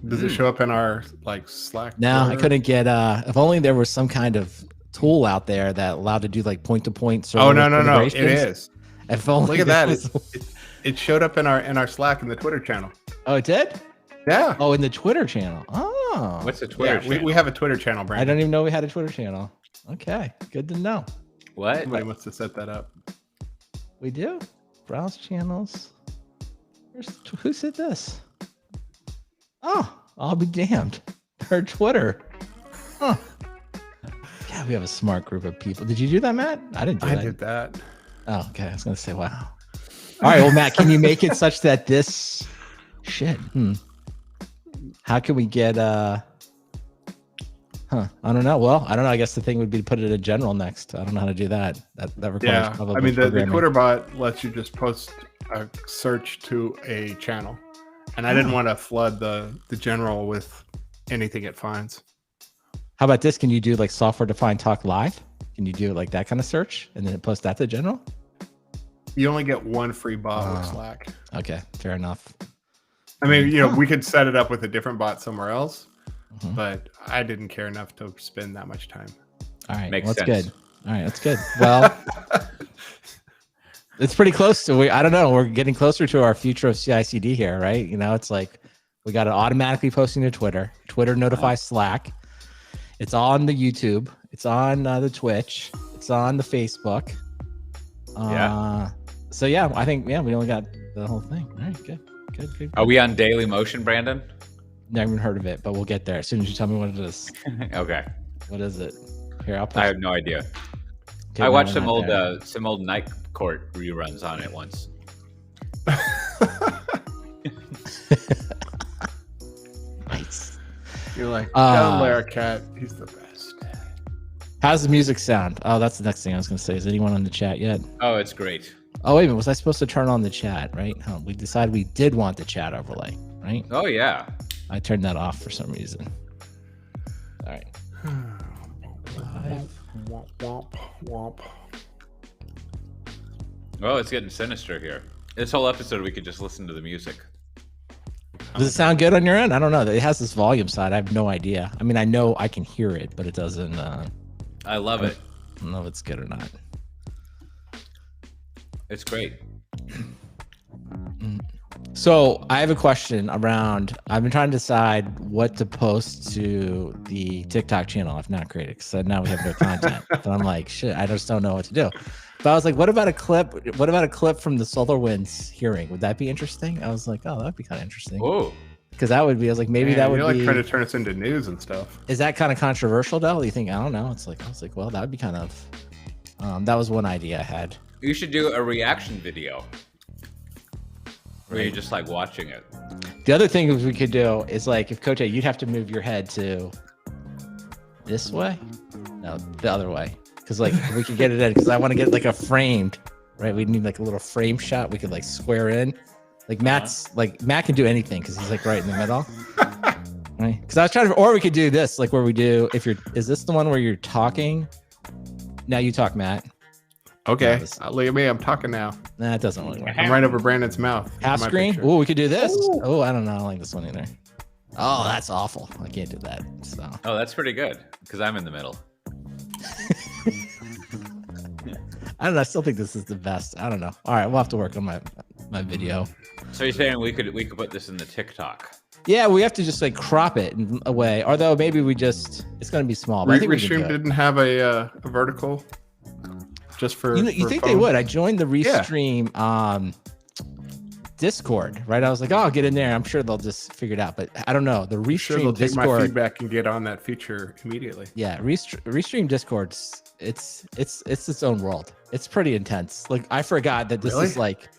Does it show up in our like Slack? No, I couldn't get. If only there was some kind of tool out there that allowed to do like point-to-point server. Oh no! It is. If only. Look at that! It showed up in our Slack in the Twitter channel. Oh, it did. Yeah. Oh, in the Twitter channel. Oh. What's the Twitter channel? We have a Twitter channel, Brandon. I don't even know we had a Twitter channel. Okay, good to know. What? Somebody must have set that up. We do. Browse channels. Who said this? Oh, I'll be damned. Our Twitter. Huh. Yeah, we have a smart group of people. Did you do that, Matt? I didn't do that. I did that. Oh, okay. I was going to say, wow. All right. Well, Matt, can you make it such that this shit? How can we get, I don't know. Well, I don't know. I guess the thing would be to put it in general next. I don't know how to do that. That requires probably I mean, the Twitter bot lets you just post a search to a channel. And I didn't want to flood the general with anything it finds. How about this? Can you do like software defined talk live? Can you do like that kind of search and then it posts that to general? You only get one free bot with Slack. Okay, fair enough. I mean, we could set it up with a different bot somewhere else, but I didn't care enough to spend that much time. All right, Makes that's sense. good. All right, that's good. Well, it's pretty close to. I don't know. We're getting closer to our future of CI/CD here, right? It's like we got it automatically posting to Twitter. Twitter notifies Slack. It's on the YouTube. It's on the Twitch. It's on the Facebook. So yeah, I think we only got the whole thing. All right, good. Are we on Daily Motion, Brandon? Never even heard of it, but we'll get there as soon as you tell me what it is. Okay. What is it? Here, I'll. I have no idea. Okay, I watched some there. old Night Court reruns on it once. Nice. You're like, tell Lara Cat, he's the best. How's the music sound? Oh, that's the next thing I was going to say. Is anyone on the chat yet? Oh, it's great. Oh, wait a minute. Was I supposed to turn on the chat, right? We decided we did want the chat overlay, right? Oh, yeah. I turned that off for some reason. All right. Womp, womp, womp. Well, it's getting sinister here. This whole episode, we could just listen to the music. Does it sound good on your end? I don't know. It has this volume side. I have no idea. I mean, I know I can hear it, but it doesn't. I love it. I don't know if it's good or not. It's great. So I have a question around. I've been trying to decide what to post to the TikTok channel I've not created because now we have no content. But I'm like, shit, I just don't know what to do. But I was like, what about a clip? What about a clip from the SolarWinds hearing? Would that be interesting? I was like, oh, that'd be kind of interesting. Oh, because that would be. I was like, maybe that would you're be. Like trying to turn us into news and stuff. Is that kind of controversial, though? Do you think? I don't know. I was like, well, that would be kind of. That was one idea I had. you should do a reaction video where you're just like watching it. The other thing we could do is like, if Coach, you'd have to move your head to this way. No, the other way. Because like we could get it in. Because I want to get like a framed. Right, we need like a little frame shot. We could like square in. Like Matt's like Matt can do anything because he's like right in the middle. Right? Because I was trying to, or we could do this, like where we do. If you're, is this the one where you're talking? Now you talk, Matt. Okay, look at me. I'm talking now. Nah, it doesn't really work. I'm right over Brandon's mouth. Half screen. Oh, we could do this. Oh, I don't know. I don't like this one either. Oh, that's awful. I can't do that. So. Oh, that's pretty good because I'm in the middle. I don't know. I still think this is the best. I don't know. All right, we'll have to work on my video. So you're saying we could put this in the TikTok? Yeah, we have to just like crop it in a way. Although maybe we just it's going to be small. But I think Restream didn't have a vertical just for. You think they would? I joined the Restream Discord, right? I was like, oh, I'll get in there. I'm sure they'll just figure it out. But I don't know. The Restream take Discord. My feedback and get on that feature immediately. Yeah, Restream Discord's it's its own world. It's pretty intense. Like I forgot that this is like,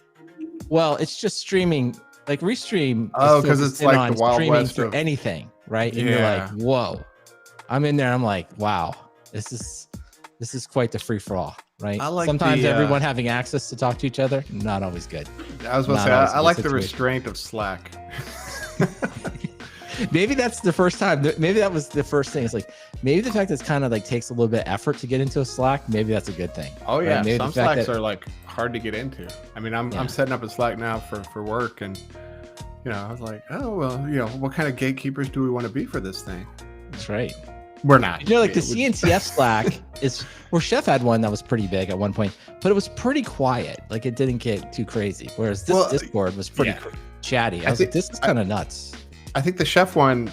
well, it's just streaming. Like Restream. Oh, because it's like the Wild streaming West for of anything, right? And you're like, whoa. I'm in there. I'm like, wow. This is quite the free for all, right? I like sometimes everyone having access to talk to each other, not always good. I was about to say, I like the restraint of Slack. Maybe that's the first time. Maybe that was the first thing. It's like maybe the fact that it's kind of like takes a little bit of effort to get into a Slack. Maybe that's a good thing. Oh yeah, right? some Slacks are like hard to get into. I mean, I'm setting up a Slack now for work, and I was like, oh well, what kind of gatekeepers do we want to be for this thing? That's right. We're not. Like the CNCF Slack is where Chef had one that was pretty big at one point, but it was pretty quiet. Like it didn't get too crazy. Whereas this Discord was pretty chatty. I was like, this is kind of nuts. I think the Chef one,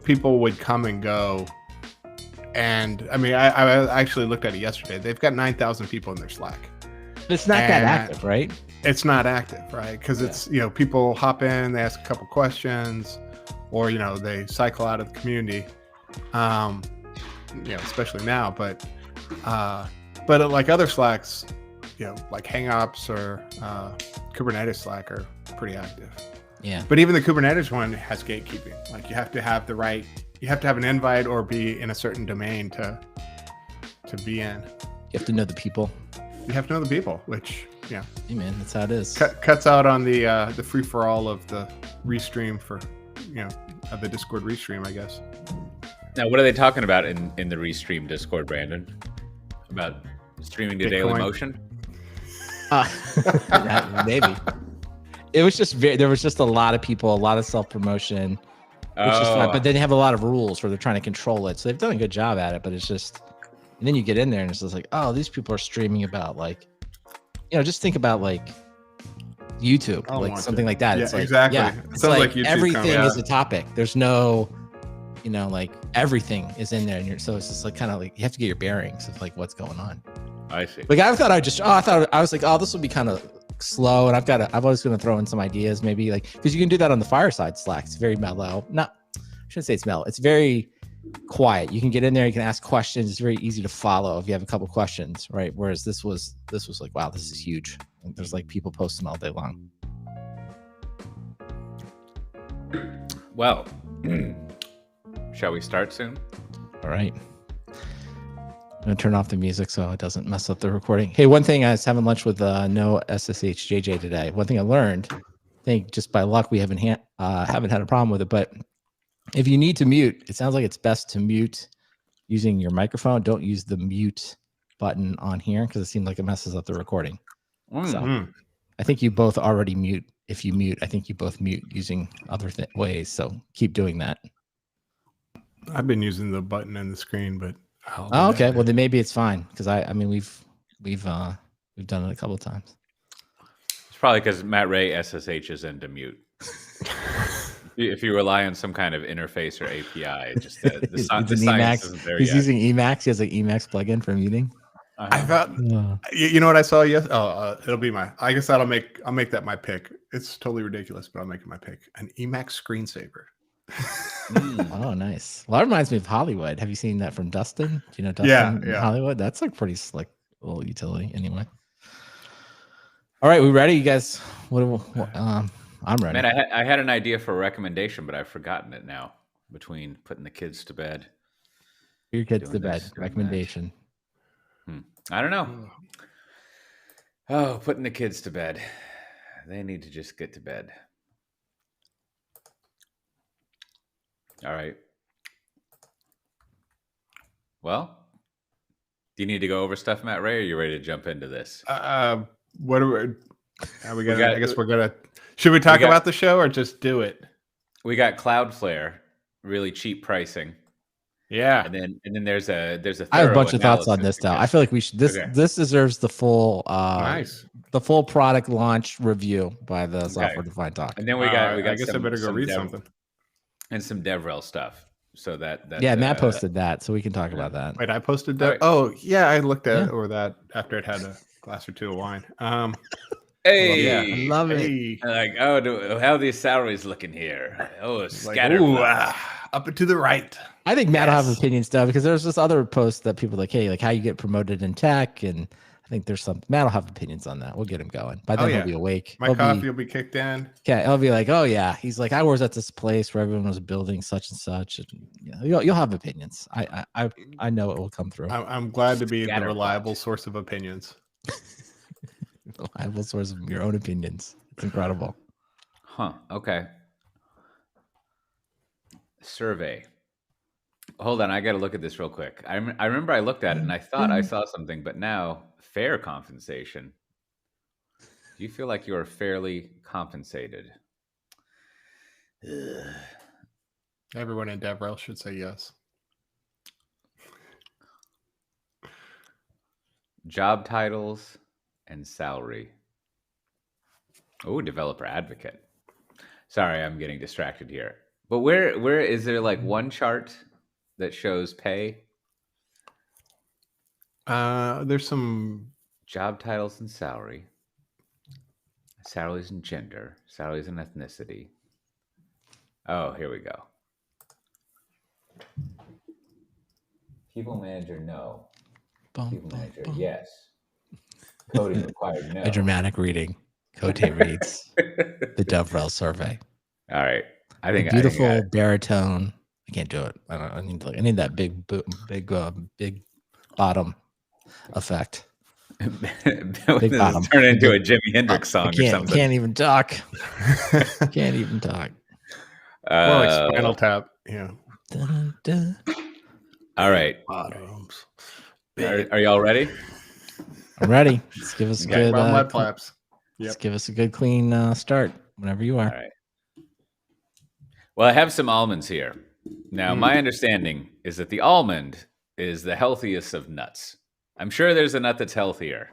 people would come and go. And I mean, I actually looked at it yesterday. They've got 9,000 people in their Slack. It's not that active, right? It's not active, right? Because it's, people hop in, they ask a couple questions, or, they cycle out of the community, especially now. But like other Slacks, like Hangouts or Kubernetes Slack are pretty active. Yeah. But even the Kubernetes one has gatekeeping. Like you have to have you have to have an invite or be in a certain domain to be in. You have to know the people. You have to know the people, which, Hey man, that's how it is. Cuts out on the free for all of the restream for, of the Discord restream, I guess. Now, what are they talking about in the restream Discord, Brandon? About streaming to Daily Motion? Maybe. It was just there was just a lot of people, a lot of self-promotion, which is fun, but then they have a lot of rules where they're trying to control it. So they've done a good job at it, but it's just, and then you get in there and it's just like, oh, these people are streaming about like, just think about like YouTube, like something like that. Yeah, it's like, exactly. It's sounds like YouTube everything is a topic. There's no, like everything is in there. And so it's just like kind of like you have to get your bearings of like what's going on. I see. Like I was like, oh, this will be kind of slow, and I'm always going to throw in some ideas, maybe like, because you can do that on the Fireside Slack. It's very mellow. I shouldn't say it's mellow. It's very quiet. You can get in there, you can ask questions. It's very easy to follow if you have a couple questions, right? Whereas this was like, wow, this is huge. Like, there's like people posting all day long. Well, shall we start soon? All right. I'm gonna turn off the music so it doesn't mess up the recording. Hey, one thing, I was having lunch with no SSH JJ today. One thing I learned, I think just by luck we haven't had a problem with it, but if you need to mute, it sounds like it's best to mute using your microphone. Don't use the mute button on here because it seems like it messes up the recording. So I think you both already mute. If you mute, I think you both mute using other ways. So keep doing that. I've been using the button and the screen, but okay. Well, then maybe it's fine because I mean we've done it a couple of times. It's probably because Matt Ray SSHs into mute. If you rely on some kind of interface or API, just the science isn't there yet. He's using Emacs. He has an Emacs plugin for muting. I thought, you know what I saw? Yes. It'll be I guess I'll make that my pick. It's totally ridiculous, but I'll make it my pick. An Emacs Screensaver. Oh, nice. Well, that reminds me of Hollywood. Have you seen that from Dustin? Do you know Dustin in Hollywood? That's like pretty slick little utility anyway. All right, we ready, you guys? I'm ready. Man, I had an idea for a recommendation, but I've forgotten it now. Between putting the kids to bed, your kids to bed recommendation. I don't know. Oh, putting the kids to bed. They need to just get to bed. All right. Well, do you need to go over stuff, Matt Ray, or are you ready to jump into this? What are we gonna? I guess we're gonna. Should we talk about the show or just do it? We got Cloudflare, really cheap pricing. Yeah, and then there's a. I have a bunch of thoughts on this now. I feel like we should. This deserves the full the full product launch review by the Software Defined Talk. And then we got. I guess I better go read something. And some DevRel stuff. So that Matt posted that, so we can talk about that. Wait, I posted that. Right. Oh yeah, I looked at it over that after it had a glass or two of wine. Hey, I love it. Like, how are these salaries looking here? Oh, scattered. Up and to the right. I think Matt will have opinions though, because there's this other post that people are like, hey, like how you get promoted in tech, and I think there's some. Matt will have opinions on that. We'll get him going. By then he'll be awake. My coffee will be kicked in. Yeah, he'll be like, oh yeah. He's like, I was at this place where everyone was building such and such, and you'll have opinions. I know it will come through. I'm glad to be the reliable source of opinions. Reliable source of your own opinions. It's incredible. Huh. Okay. Survey. Hold on, I got to look at this real quick. I remember I looked at it and I thought I saw something, but now fair compensation. Do you feel like you are fairly compensated? Everyone in DevRel should say yes. Job titles and salary. Oh, developer advocate. Sorry, I'm getting distracted here. But where is there like one chart that shows pay? There's some Job titles and salary. Salaries and gender. Salaries and ethnicity. Oh, here we go. People manager, no. People manager, yes. Coding required, no. A dramatic reading. Cote reads the DevRel Survey. All right. I think beautiful baritone. I can't do it. I need that big bottom effect. Big bottom. Turn into a Jimi Hendrix song or something. Can't even talk. Can't even talk. More like Spinal Tap. Yeah. Dun, dun. All right. Bottoms. Are y'all ready? I'm ready. Let's give us a good. Mud flaps. Let's give us a good clean start whenever you are. All right. Well, I have some almonds here. Now, my understanding is that the almond is the healthiest of nuts. I'm sure there's a nut that's healthier.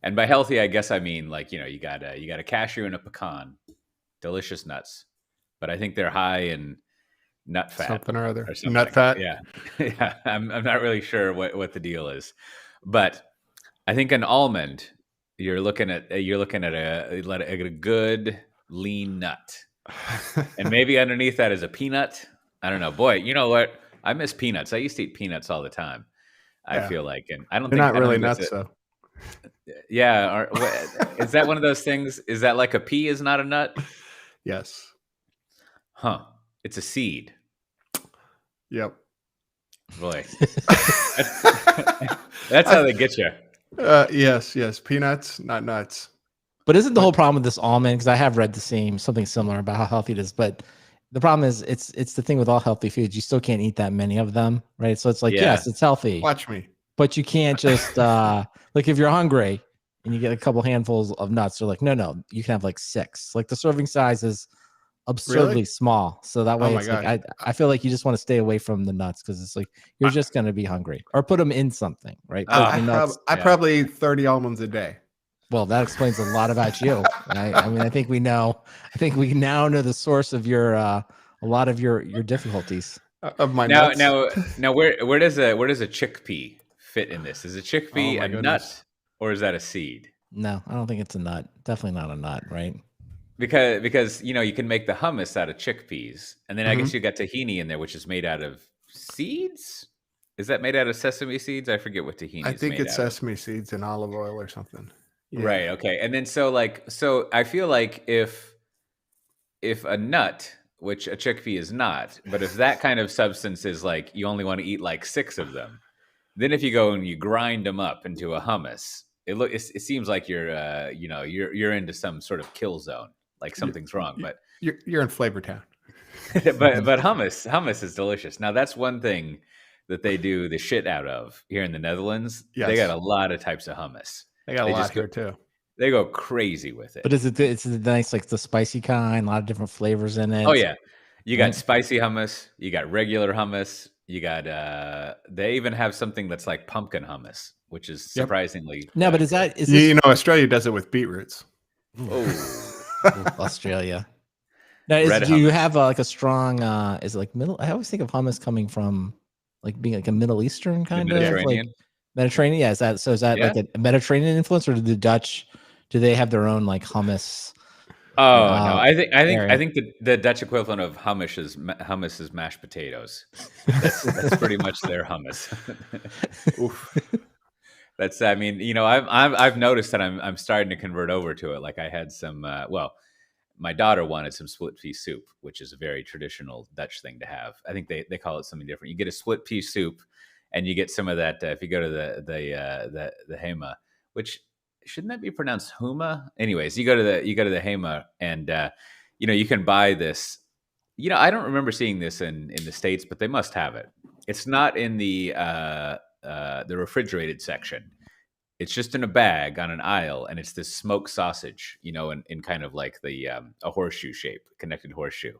And by healthy, I guess I mean like, you got a cashew and a pecan, delicious nuts. But I think they're high in nut fat. Something or other. Nut fat? Yeah. Yeah. I'm not really sure what the deal is. But I think an almond, you're looking at a good lean nut. And maybe underneath that is a peanut. I don't know. Boy, you know what? I miss peanuts. I used to eat peanuts all the time. I feel like, and I don't think they're not really nuts though. Yeah, is that one of those things? Is that like a pea is not a nut? Yes. Huh? It's a seed. Yep. Boy, that's how they get you. Yes. Peanuts, not nuts. But isn't the whole problem with this almond? Because I have read something similar about how healthy it is, but the problem is it's the thing with all healthy foods. You still can't eat that many of them, right? So it's like, yes, it's healthy. Watch me. But you can't just like if you're hungry and you get a couple handfuls of nuts, they're like, no, you can have like 6. Like the serving size is absurdly small. So that way, it's like I feel like you just want to stay away from the nuts because it's like you're just going to be hungry, or put them in something, right? I probably eat 30 almonds a day. Well, that explains a lot about you. I mean, I think we now know the source of your a lot of your difficulties. Of my now, nuts. now, where does a chickpea fit in this? Is a chickpea a nut or is that a seed? No, I don't think it's a nut. Definitely not a nut, right? Because you can make the hummus out of chickpeas, and then I guess you got tahini in there, which is made out of seeds. Is that made out of sesame seeds? I forget what tahini is. I think it's sesame seeds and olive oil or something. Yeah. Right. Okay. And then so I feel like if a nut, which a chickpea is not, but if that kind of substance is like you only want to eat like 6 of them, then if you go and you grind them up into a hummus, it seems like you're into some sort of kill zone, like something's wrong. But you're in Flavor Town. but hummus is delicious. Now that's one thing that they do the shit out of here in the Netherlands. Yes. They got a lot of types of hummus. They got a lot here too. They go crazy with it. But it's the nice, like the spicy kind, a lot of different flavors in it. Oh yeah. You got spicy hummus, you got regular hummus, you got they even have something that's like pumpkin hummus, which is surprisingly No, but is Australia does it with beetroots. Oh. Australia. Now, do you have like a strong is it like middle? I always think of hummus coming from like being like a Middle Eastern kind of like Mediterranean. Yeah, is that like a Mediterranean influence, or do the Dutch they have their own like hummus? Oh no, I think the Dutch equivalent of hummus is mashed potatoes. That's pretty much their hummus. Oof. That's I've noticed that I'm starting to convert over to it. Like I had some my daughter wanted some split pea soup, which is a very traditional Dutch thing to have. I think they call it something different. You get a split pea soup, and you get some of that. If you go to the Hema, which shouldn't that be pronounced Huma? Anyways, you go to the Hema, and you can buy this. I don't remember seeing this in the States, but they must have it. It's not in the refrigerated section. It's just in a bag on an aisle, and it's this smoked sausage, in kind of like the a horseshoe shape, connected horseshoe.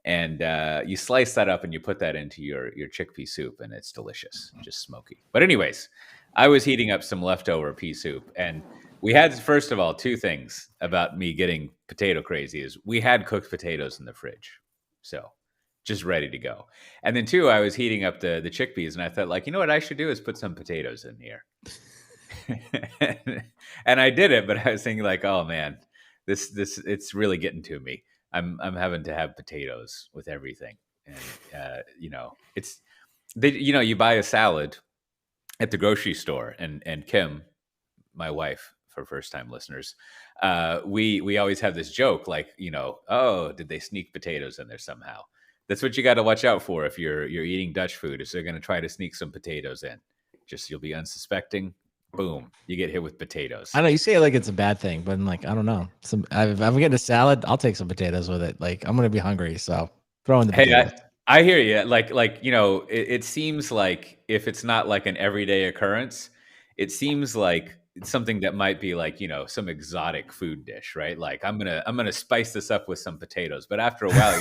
And you slice that up and you put that into your chickpea soup, and it's delicious, just smoky. But anyways, I was heating up some leftover pea soup, and we had, first of all, two things about me getting potato crazy is we had cooked potatoes in the fridge, so just ready to go. And then two, I was heating up the chickpeas, and I thought, like, you know what I should do is put some potatoes in here. And I did it, but I was thinking, like, oh man, this it's really getting to me. I'm having to have potatoes with everything, and it's you buy a salad at the grocery store, and Kim, my wife, for first time listeners, we always have this joke, like, oh, did they sneak potatoes in there somehow? That's what you got to watch out for if you're eating Dutch food, is they're going to try to sneak some potatoes in. Just, you'll be unsuspecting. Boom, you get hit with potatoes. I know you say it like it's a bad thing, but I'm like, I don't know. If I'm getting a salad, I'll take some potatoes with it. Like, I'm gonna be hungry, so throw in the potatoes. I hear you. Like it seems like if it's not like an everyday occurrence, it seems like it's something that might be like, some exotic food dish, right? Like, I'm gonna spice this up with some potatoes, but after a while,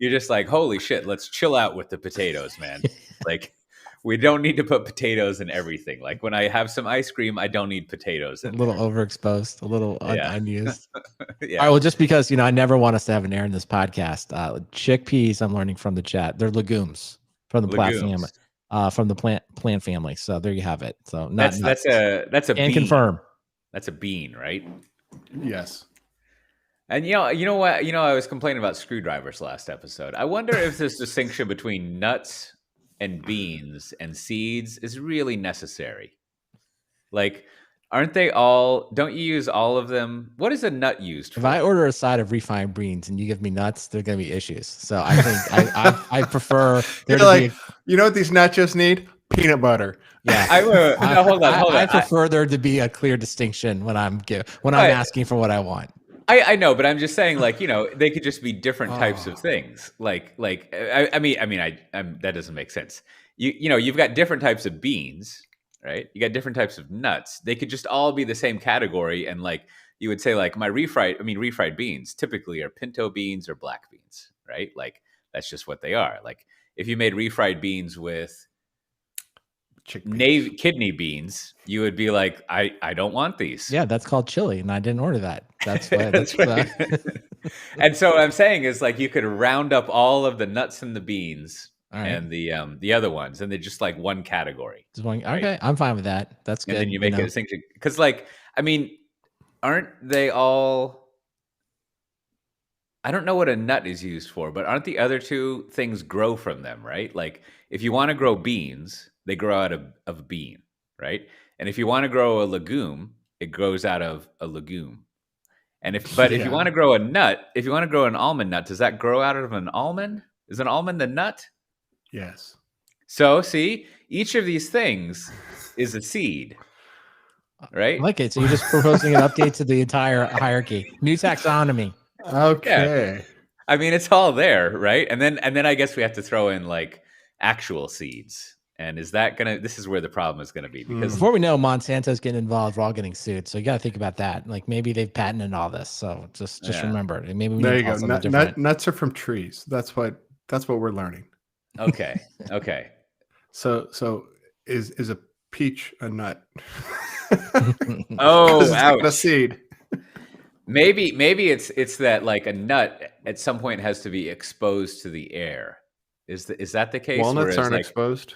you're just like, holy shit, let's chill out with the potatoes, man. Like, we don't need to put potatoes in everything. Like, when I have some ice cream, I don't need potatoes in a little overexposed, a little unused. Yeah. All right, well, just because, I never want us to have an error in this podcast. Chickpeas, I'm learning from the chat, they're legumes from the plant family. From the plant family. So there you have it. So that's a bean. Confirm. That's a bean, right? Yes. And you know what? I was complaining about screwdrivers last episode. I wonder if this distinction between nuts and beans and seeds is really necessary. Like, aren't they all? Don't you use all of them? What is a nut used for? If I order a side of refined beans and you give me nuts, there are going to be issues. So I think I prefer. You're like, you know what these nachos need? Peanut butter. Yeah. Hold on. I prefer there to be a clear distinction when I'm asking for what I want. I know, but I'm just saying, like, they could just be different types of things. Like, I mean, that doesn't make sense. You've got different types of beans, right? You got different types of nuts. They could just all be the same category. And like, you would say, like, my refried beans typically are pinto beans or black beans, right? Like, that's just what they are. Like, if you made refried beans with kidney beans, you would be like, I don't want these. Yeah, that's called chili, and I didn't order that. That's why. That's right. And so what I'm saying is, like, you could round up all of the nuts and the beans and the other ones, and they're just like one category. Just one. Right? Okay, I'm fine with that. That's good. And then you make a distinction, because, like, I mean, aren't they all? I don't know what a nut is used for, but aren't the other two things grow from them, right? Like, if you want to grow beans, they grow out of a bean, right? And if you want to grow a legume, it grows out of a legume. And if you want to grow a nut, if you want to grow an almond nut, does that grow out of an almond? Is an almond a nut? Yes. So, see, each of these things is a seed, right? I like it. So you're just proposing an update to the entire hierarchy. New taxonomy. Okay. Yeah. I mean, it's all there, right? And then I guess we have to throw in, like, actual seeds. And is that this is where the problem is gonna be, because before we know, Monsanto's getting involved, we're all getting sued. So you gotta think about that. Like, maybe they've patented all this. So just remember, maybe we there you go. Nuts are from trees. That's what we're learning. Okay. So is a peach a nut? Oh, ouch. A seed. Maybe it's that, like, a nut at some point has to be exposed to the air. Is that the case? Walnuts aren't exposed.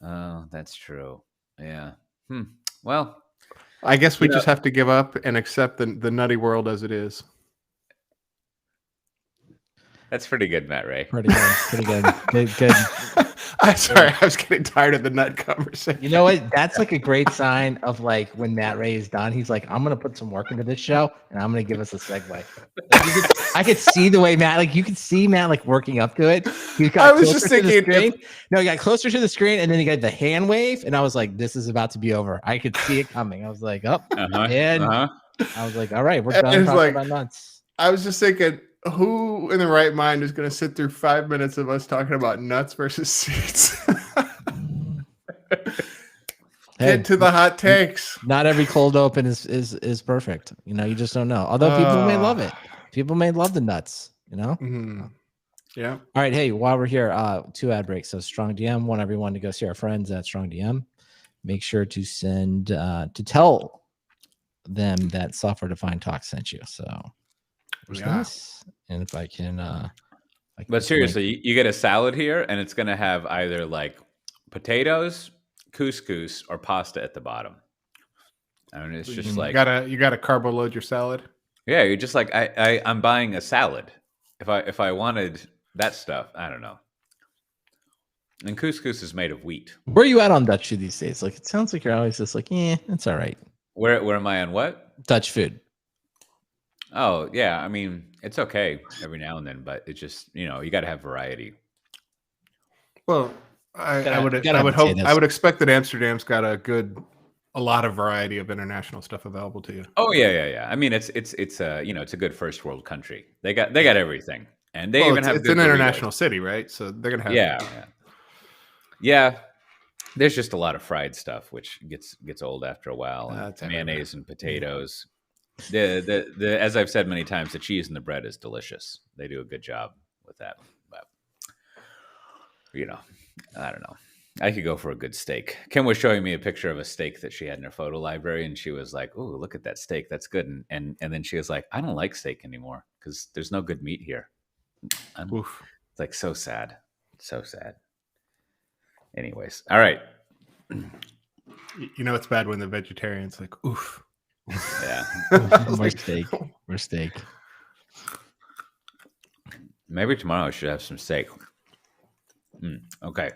Oh, that's true. Yeah. Well, I guess we just have to give up and accept the nutty world as it is. That's pretty good, Matt Ray. Pretty good. I'm sorry, I was getting tired of the nut conversation. You know what? That's like a great sign of, like, when Matt Ray is done, he's like, I'm gonna put some work into this show, and I'm gonna give us a segue. I could see the way Matt, like, you could see Matt, like, working up to it. He got closer to the screen. No, he got closer to the screen, and then he got the hand wave, and I was like, this is about to be over. I could see it coming. I was like, I was like, all right, we're done talking about nuts. I was just thinking, who in the right mind is going to sit through 5 minutes of us talking about nuts versus seeds? Get to the hot takes. Not every cold open is perfect. You just don't know. Although people may love it. People may love the nuts. Mm-hmm. Yeah. All right. Hey, while we're here, 2 ad breaks. So Strong DM, want everyone to go see our friends at Strong DM. Make sure to send to tell them that Software Defined Talk sent you. So this, and if I can but seriously, you get a salad here, and it's going to have either like potatoes, couscous, or pasta at the bottom. I mean, it's just you gotta carbo load your salad. Yeah, you're just like I'm buying a salad. If I wanted that stuff, I don't know. And couscous is made of wheat. Where are you at on Dutch food these days? Like, it sounds like you're always just like, yeah, it's all right. Where am I on what? Dutch food. Oh yeah, I mean it's okay every now and then, but it's just you got to have variety. Well, I would expect that Amsterdam's got a lot of variety of international stuff available to you. Oh yeah. I mean it's a good first world country. They got everything, and they even have. It's an international city, right? So they're gonna have. Yeah. There's just a lot of fried stuff, which gets old after a while. And mayonnaise and potatoes. The as I've said many times, the cheese and the bread is delicious. They do a good job with that. But I don't know. I could go for a good steak. Kim was showing me a picture of a steak that she had in her photo library, and she was like, "Oh, look at that steak. That's good." And then she was like, "I don't like steak anymore because there's no good meat here." It's like so sad. So sad. Anyways, all right. It's bad when the vegetarian's like, oof. Yeah. More steak. Maybe tomorrow I should have some steak. Okay.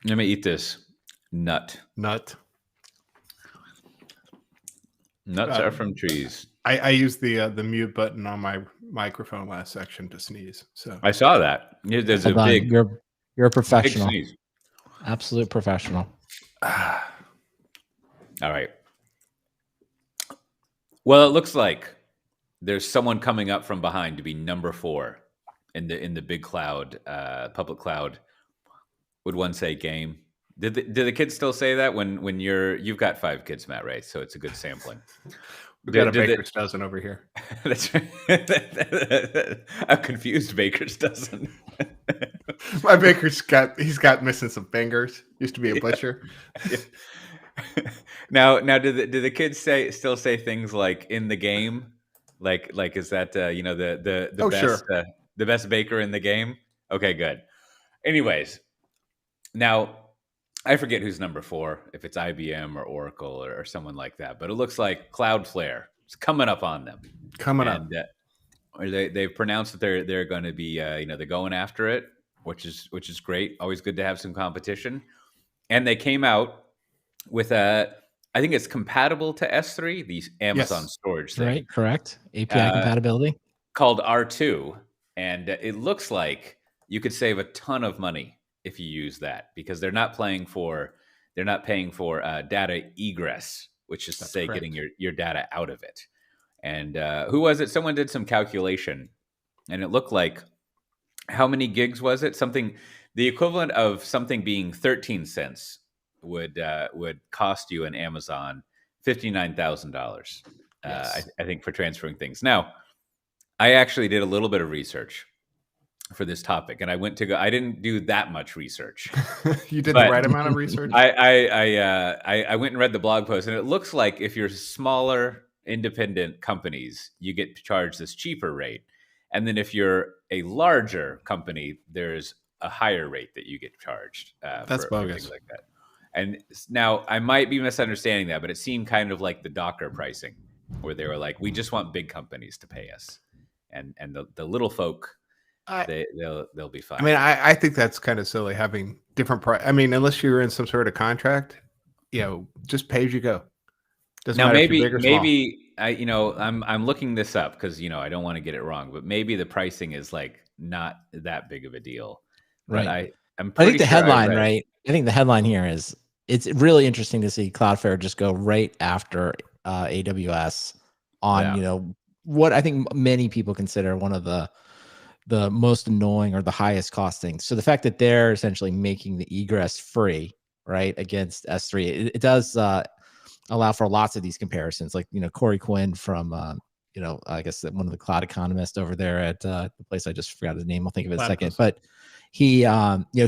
Let me eat this nut. Nuts are from trees. I used the mute button on my microphone last section to sneeze. So I saw that. There's a big. You're a professional. Big sneeze. Absolute professional. All right. Well, it looks like there's someone coming up from behind to be number 4 in the big cloud, public cloud. Would one say game? Did the kids still say that when you've got 5 kids, Matt, right? So it's a good sampling. We've got a baker's dozen over here. That's right. A confused baker's dozen. My baker's got missing some fingers. Used to be a butcher. Yeah. Now do the kids still say things like in the game? Like is that the best sure. The best baker in the game? Okay, good. Anyways, now I forget who's number 4, if it's IBM or Oracle or someone like that, but it looks like Cloudflare is coming up on them. They've pronounced that they're going to be they're going after it, which is great. Always good to have some competition. And they came out with I think it's compatible to S3, the Amazon storage thing. Right, correct. API compatibility. Called R2, and it looks like you could save a ton of money if you use that, because they're not paying for data egress, which is to say correct. Getting your data out of it. And who was it? Someone did some calculation, and it looked like, how many gigs was it? The equivalent of something being 13 cents would cost you in Amazon $59,000. Yes. I think, for transferring things. Now, I actually did a little bit of research for this topic, and I didn't do that much research. You did the right amount of research. I went and read the blog post, and it looks like if you're smaller independent companies, you get charged this cheaper rate, and then if you're a larger company, there's a higher rate that you get charged. That's bogus. For things like that. And now I might be misunderstanding that, but it seemed kind of like the Docker pricing, where they were like, we just want big companies to pay us, and the little folk, they'll be fine. I mean, I think that's kind of silly having different price. I mean, unless you're in some sort of contract, just pay as you go. Doesn't now matter maybe I'm looking this up because I don't want to get it wrong, but maybe the pricing is like not that big of a deal. But right. I think the headline, right? I think the headline here is it's really interesting to see Cloudflare just go right after AWS on what I think many people consider one of the most annoying or the highest cost things. So the fact that they're essentially making the egress free, right, against S3, it does allow for lots of these comparisons. Like Corey Quinn from I guess that one of the cloud economists over there at the place, I just forgot his name. I'll think of it in a second. Platypus. But he,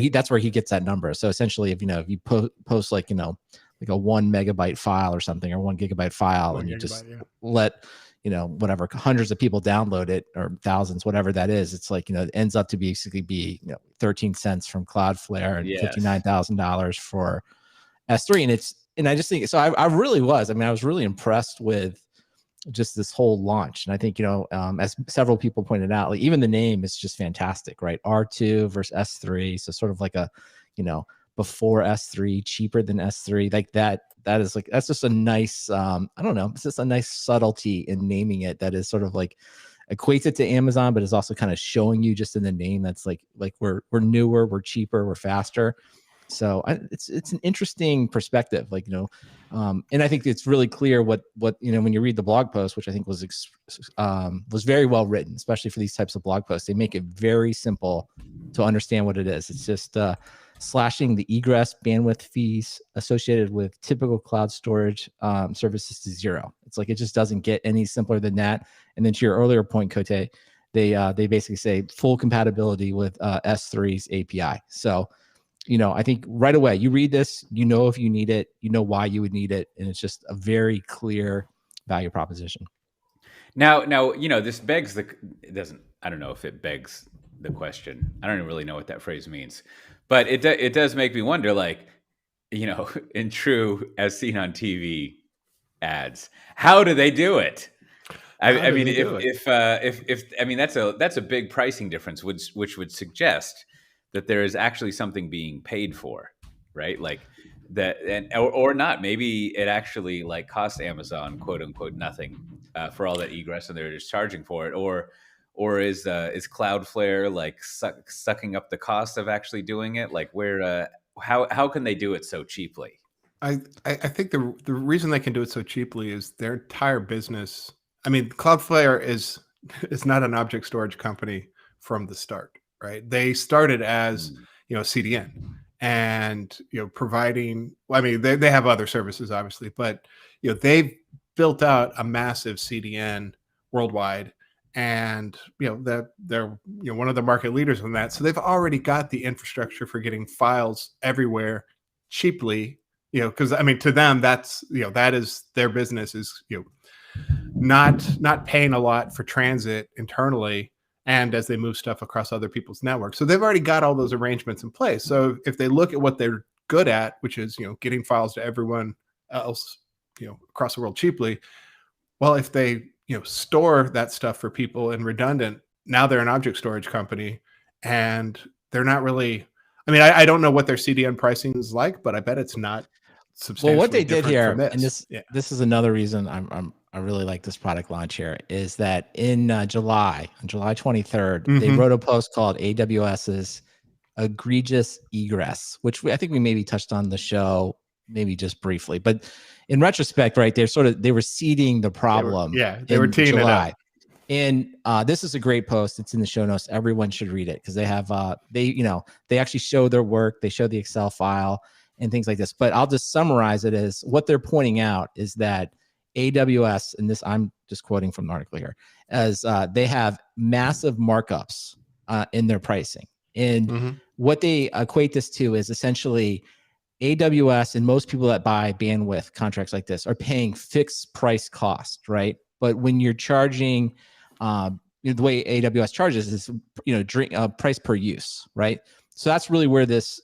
that's where he gets that number. So essentially, if you post like a 1 megabyte file or something, or 1 gigabyte file, and you just let whatever hundreds of people download it, or thousands, whatever that is, it's like it ends up to basically be 13 cents from Cloudflare and $59,000 for S3. And I just think so. I really was. I mean, I was really impressed with just this whole launch. And I think, as several people pointed out, like even the name is just fantastic, right? R2 versus S3. So sort of like a, before S3, cheaper than S3, like that is like, that's just a nice, I don't know, it's just a nice subtlety in naming it that is sort of like equates it to Amazon, but is also kind of showing you just in the name that's like we're newer, we're cheaper, we're faster. So it's an interesting perspective, and I think it's really clear what when you read the blog post, which I think was very well written, especially for these types of blog posts. They make it very simple to understand what it is. It's just slashing the egress bandwidth fees associated with typical cloud storage services to zero. It's like it just doesn't get any simpler than that. And then to your earlier point, Cote, they basically say full compatibility with S3's API. So I think right away you read this, if you need it, why you would need it, and it's just a very clear value proposition. Now, this begs it doesn't. I don't know if it begs the question. I don't even really know what that phrase means, but it does make me wonder. In true as seen on TV ads, how do they do it? I mean, that's a big pricing difference, which would suggest that there is actually something being paid for, right? Like that, or not. Maybe it actually costs Amazon quote unquote nothing for all that egress, and they're just charging for it. Or is Cloudflare sucking up the cost of actually doing it? How can they do it so cheaply? I think the reason they can do it so cheaply is their entire business. I mean, Cloudflare is not an object storage company from the start. Right. They started as, CDN and, providing, they have other services, obviously, but, they've built out a massive CDN worldwide, and, that they're, one of the market leaders in that. So they've already got the infrastructure for getting files everywhere cheaply, because to them, that's, that is their business is, not paying a lot for transit internally. And as they move stuff across other people's networks. So they've already got all those arrangements in place. So if they look at what they're good at, which is, getting files to everyone else, across the world cheaply, well, if they, store that stuff for people in redundant, now they're an object storage company, and they're not really, I don't know what their CDN pricing is like, but I bet it's not substantially well, what they did here, and this is another reason I really like this product launch here, is that in July 23rd, they wrote a post called AWS's egregious egress, which I think we maybe touched on the show, maybe just briefly, but in retrospect, right, they were seeding the problem. They were teeing it up. And this is a great post. It's in the show notes. Everyone should read it because they have they actually show their work. They show the Excel file and things like this. But I'll just summarize it as what they're pointing out is that AWS, and this I'm just quoting from the article here, as they have massive markups in their pricing. And what they equate this to is essentially AWS and most people that buy bandwidth contracts like this are paying fixed price cost, right? But when you're charging, the way AWS charges is, price per use, right? So that's really where this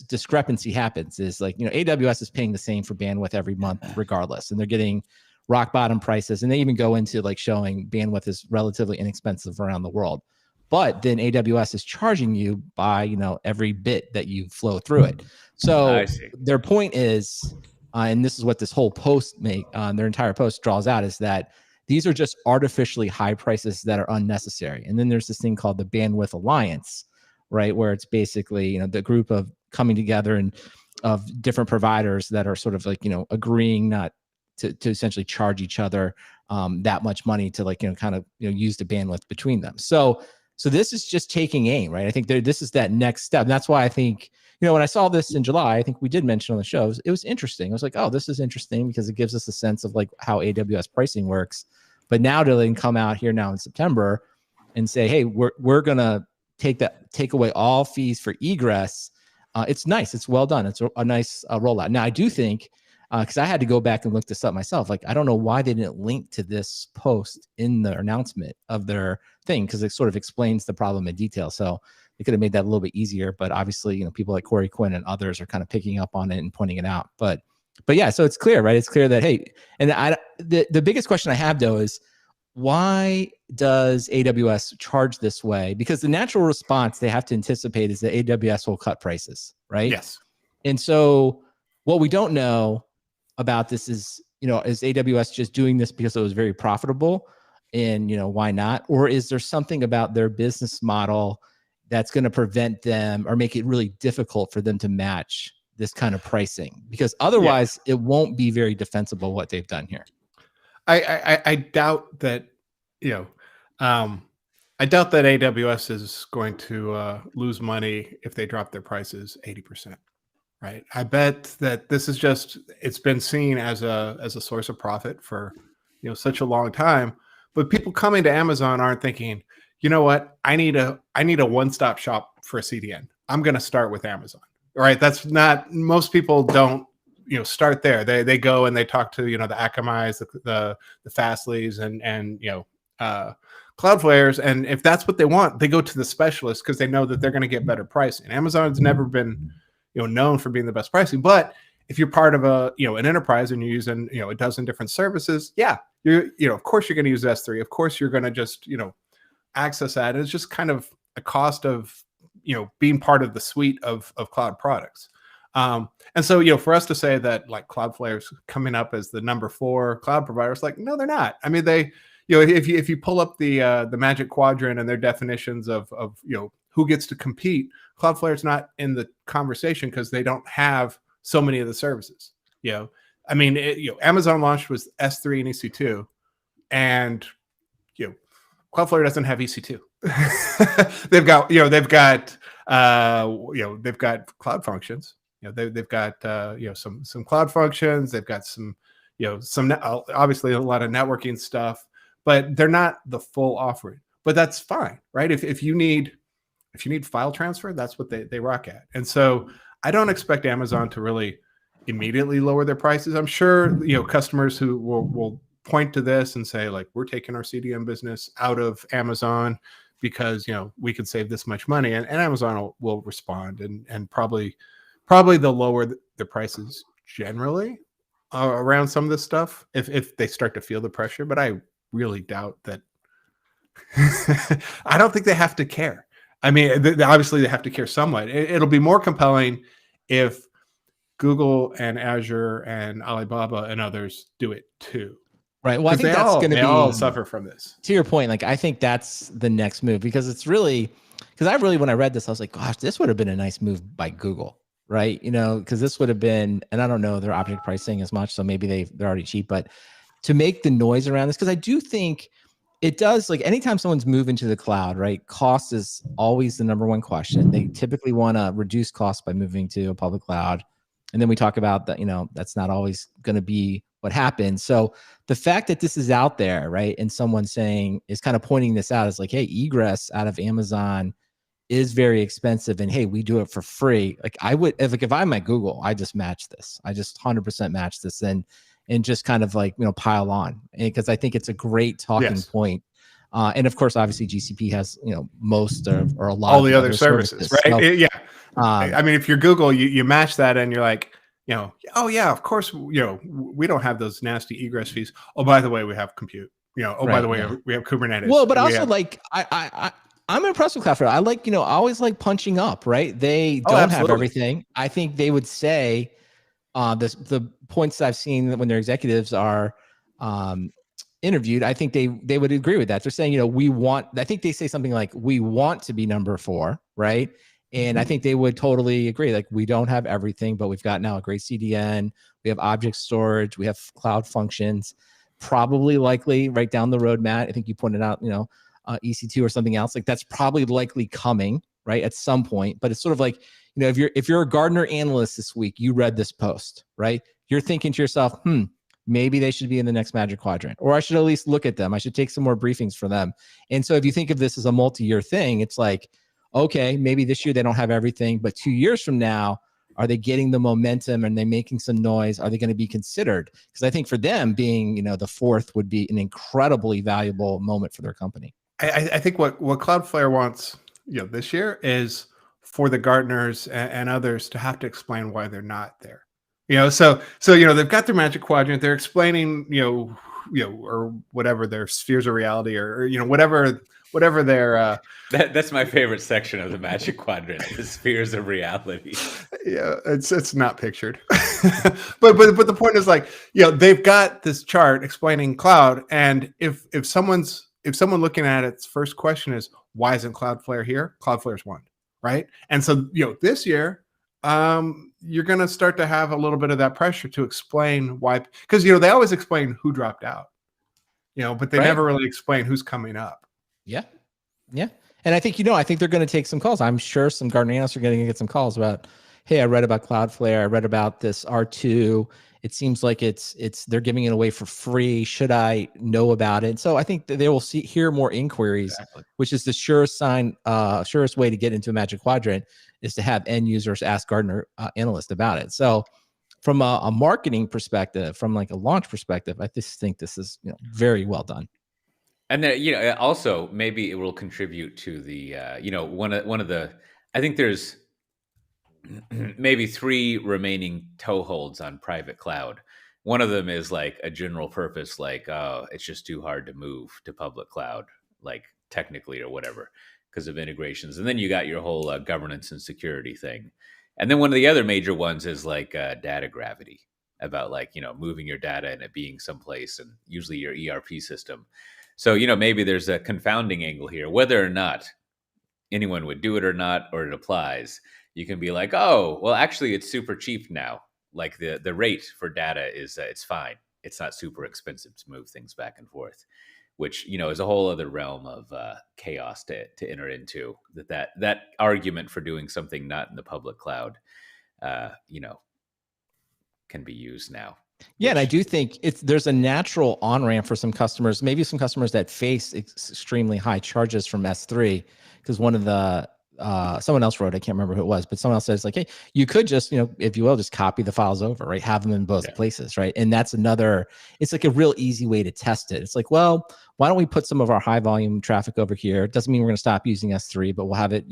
discrepancy happens is AWS is paying the same for bandwidth every month regardless. And they're getting rock bottom prices. And they even go into showing bandwidth is relatively inexpensive around the world. But then AWS is charging you by, every bit that you flow through it. So their point is, and this is what this whole post their entire post draws out, is that these are just artificially high prices that are unnecessary. And then there's this thing called the Bandwidth Alliance, right? Where it's basically, the group of coming together and of different providers that are sort of agreeing not to essentially charge each other that much money to use the bandwidth between them. So this is just taking aim, right? I think this is that next step. And that's why I think, when I saw this in July, I think we did mention on the show, it was interesting. I was like, oh, this is interesting because it gives us a sense of how AWS pricing works. But now they can come out here now in September and say, hey, we're gonna take away all fees for egress. It's nice. It's well done. It's a nice rollout. Now I do think, because I had to go back and look this up myself. Like, I don't know why they didn't link to this post in the announcement of their thing, because it sort of explains the problem in detail. So they could have made that a little bit easier. But obviously, you know, people like Corey Quinn and others are kind of picking up on it and pointing it out. But yeah, so it's clear, right? It's clear that, hey, and the biggest question I have though is, why does AWS charge this way? Because the natural response they have to anticipate is that AWS will cut prices, right? Yes. And so what we don't know about this is, you know, is AWS just doing this because it was very profitable and, you know, why not? Or is there something about their business model that's going to prevent them or make it really difficult for them to match this kind of pricing? Because otherwise it won't be very defensible what they've done here. I doubt that, you know, I doubt that AWS is going to lose money if they drop their prices 80%. Right. I bet that this is just, it's been seen as a source of profit for, you know, such a long time. But people coming to Amazon aren't thinking, you know what, I need a one-stop shop for a CDN. I'm going to start with Amazon. Right. That's not, most people don't, you know, start there. They go and they talk to, you know, the Akamai's, the Fastly's and you know, Cloudflare's. And if that's what they want, they go to the specialist because they know that they're going to get better pricing. Amazon's never been, you know, known for being the best pricing. But if you're part of a, you know, an enterprise and you're using, you know, a dozen different services, yeah, you know, of course you're going to use S3. Of course you're going to just, you know, access that. It's just kind of a cost of, you know, being part of the suite of cloud products. And so, you know, for us to say that like Cloudflare's coming up as the number 4 cloud provider, it's like, no, they're not. I mean, they, you know, if you pull up the Magic Quadrant and their definitions of you know, who gets to compete, Cloudflare's not in the conversation because they don't have so many of the services. You know, I mean, you know, Amazon launched with S3 and EC2, and you know, Cloudflare doesn't have EC2. they've got cloud functions. You know, they've got you know, some cloud functions. They've got some, you know, obviously a lot of networking stuff, but they're not the full offering. But that's fine, right? If you need file transfer, that's what they rock at. And so I don't expect Amazon to really immediately lower their prices. I'm sure, you know, customers who will point to this and say, like, we're taking our CDN business out of Amazon because, you know, we can save this much money. And Amazon will respond and probably they'll lower the prices generally around some of this stuff if they start to feel the pressure. But I really doubt that. I don't think they have to care. I mean, obviously they have to care somewhat. It'll be more compelling if Google and Azure and Alibaba and others do it too. Right. Well, I think that's going to be all suffer from this. To your point, like, I think that's the next move, because it's really, because when I read this, I was like, gosh, this would have been a nice move by Google, right? You know, because this would have been, and I don't know their object pricing as much, so maybe they're already cheap, but to make the noise around this, because I do think it does, like, anytime someone's moving to the cloud, right? Cost is always the number one question. They typically want to reduce costs by moving to a public cloud. And then we talk about that, you know, that's not always going to be what happens. So the fact that this is out there, right, and someone saying, is kind of pointing this out, is like, hey, egress out of Amazon is very expensive, and hey, we do it for free. Like, I would, if I'm at Google, I just match this. I just 100% match this and just kind of, like, you know, pile on, because I think it's a great talking point. And of course, obviously GCP has, you know, most or a lot all of the other services, right? So, yeah. I mean, if you're Google, you match that and you're like, you know, oh yeah, of course, you know, we don't have those nasty egress fees. Oh, by the way, we have compute. You know, by the way, we have Kubernetes. Well, but also, like, I'm impressed with Cloudflare. I like, you know, I always like punching up, right? They don't have everything. I think they would say the points that I've seen when their executives are interviewed, I think they would agree with that. They're saying, you know, I think they say something like, we want to be number 4, right? And I think they would totally agree. Like, we don't have everything, but we've got now a great CDN. We have object storage. We have cloud functions. Probably likely right down the road, Matt, I think you pointed out, you know, EC2 or something else. Like, that's probably likely coming, right, at some point. But it's sort of like, you know, if you're a Gartner analyst this week, you read this post, right? You're thinking to yourself, maybe they should be in the next Magic Quadrant, or I should at least look at them. I should take some more briefings for them. And so if you think of this as a multi-year thing, it's like, okay, maybe this year they don't have everything, but 2 years from now, are they getting the momentum and they making some noise? Are they going to be considered? Because I think for them, being, the fourth would be an incredibly valuable moment for their company. I think what Cloudflare wants, this year is for the Gartners and others to have to explain why they're not there. So they've got their Magic Quadrant. They're explaining, or whatever their spheres of reality, or whatever their. That's my favorite section of the Magic Quadrant: the spheres of reality. Yeah, it's not pictured, but the point is, like, they've got this chart explaining cloud, and if someone looking at its first question is, why isn't Cloudflare here? Cloudflare's won, right? And so this year, you're going to start to have a little bit of that pressure to explain why, because they always explain who dropped out, but they never really explain who's coming up. Yeah. And I think they're going to take some calls. I'm sure some Gartner analysts are going to get some calls about, hey, I read about Cloudflare. I read about this R2. It seems like they're giving it away for free. Should I know about it? So I think that they will hear more inquiries, which is the surest way to get into a Magic Quadrant, is to have end users ask Gartner analysts about it. So from a marketing perspective, from like a launch perspective, I just think this is very well done. And then also maybe it will contribute to the one of the, I think there's maybe 3 remaining toeholds on private cloud. One of them is like a general purpose, like, oh, it's just too hard to move to public cloud, like technically or whatever, because of integrations. And then you got your whole governance and security thing. And then one of the other major ones is like data gravity, about like, moving your data and it being someplace, and usually your ERP system. So, maybe there's a confounding angle here, whether or not anyone would do it or not, or it applies. You can be like, oh, well, actually, it's super cheap now. Like the rate for data is, it's fine. It's not super expensive to move things back and forth, which, is a whole other realm of chaos to enter into. That argument for doing something not in the public cloud, can be used now. Yeah, and I do think there's a natural on-ramp for some customers, maybe some customers that face extremely high charges from S3, because one of the someone else wrote, I can't remember who it was, but someone else says like, hey, you could just, if you will, just copy the files over, right? Have them in both places, right? And that's it's like a real easy way to test it. It's like, well, why don't we put some of our high volume traffic over here? It doesn't mean we're going to stop using S3, but we'll have it,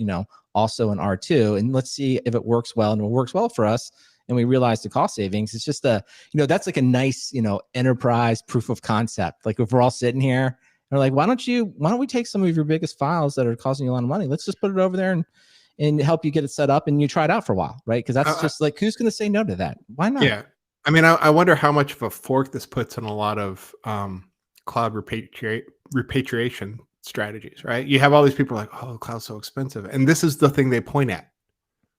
also in R2, and let's see if it works well. And if it works well for us, and we realize the cost savings, it's just that's like a nice, enterprise proof of concept. Like if we're all sitting here, they're like, why don't we take some of your biggest files that are costing you a lot of money? Let's just put it over there and help you get it set up, and you try it out for a while, right? Because that's just like, who's going to say no to that? Why not? Yeah. I mean, I wonder how much of a fork this puts in a lot of cloud repatriation strategies, right? You have all these people like, oh, cloud's so expensive. And this is the thing they point at,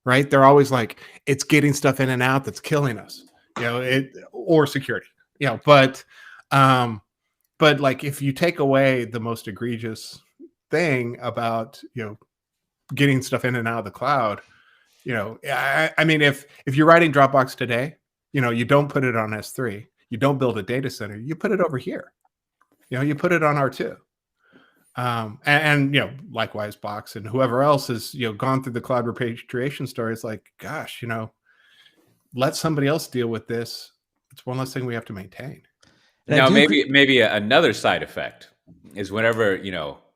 right? They're always like, it's getting stuff in and out that's killing us, or security, but like, if you take away the most egregious thing about, getting stuff in and out of the cloud, I mean, if you're writing Dropbox today, you don't put it on S3, you don't build a data center, you put it over here, you put it on R2. And likewise, Box and whoever else has, gone through the cloud repatriation story. It's like, gosh, let somebody else deal with this. It's one less thing we have to maintain. Now, maybe another side effect is whenever,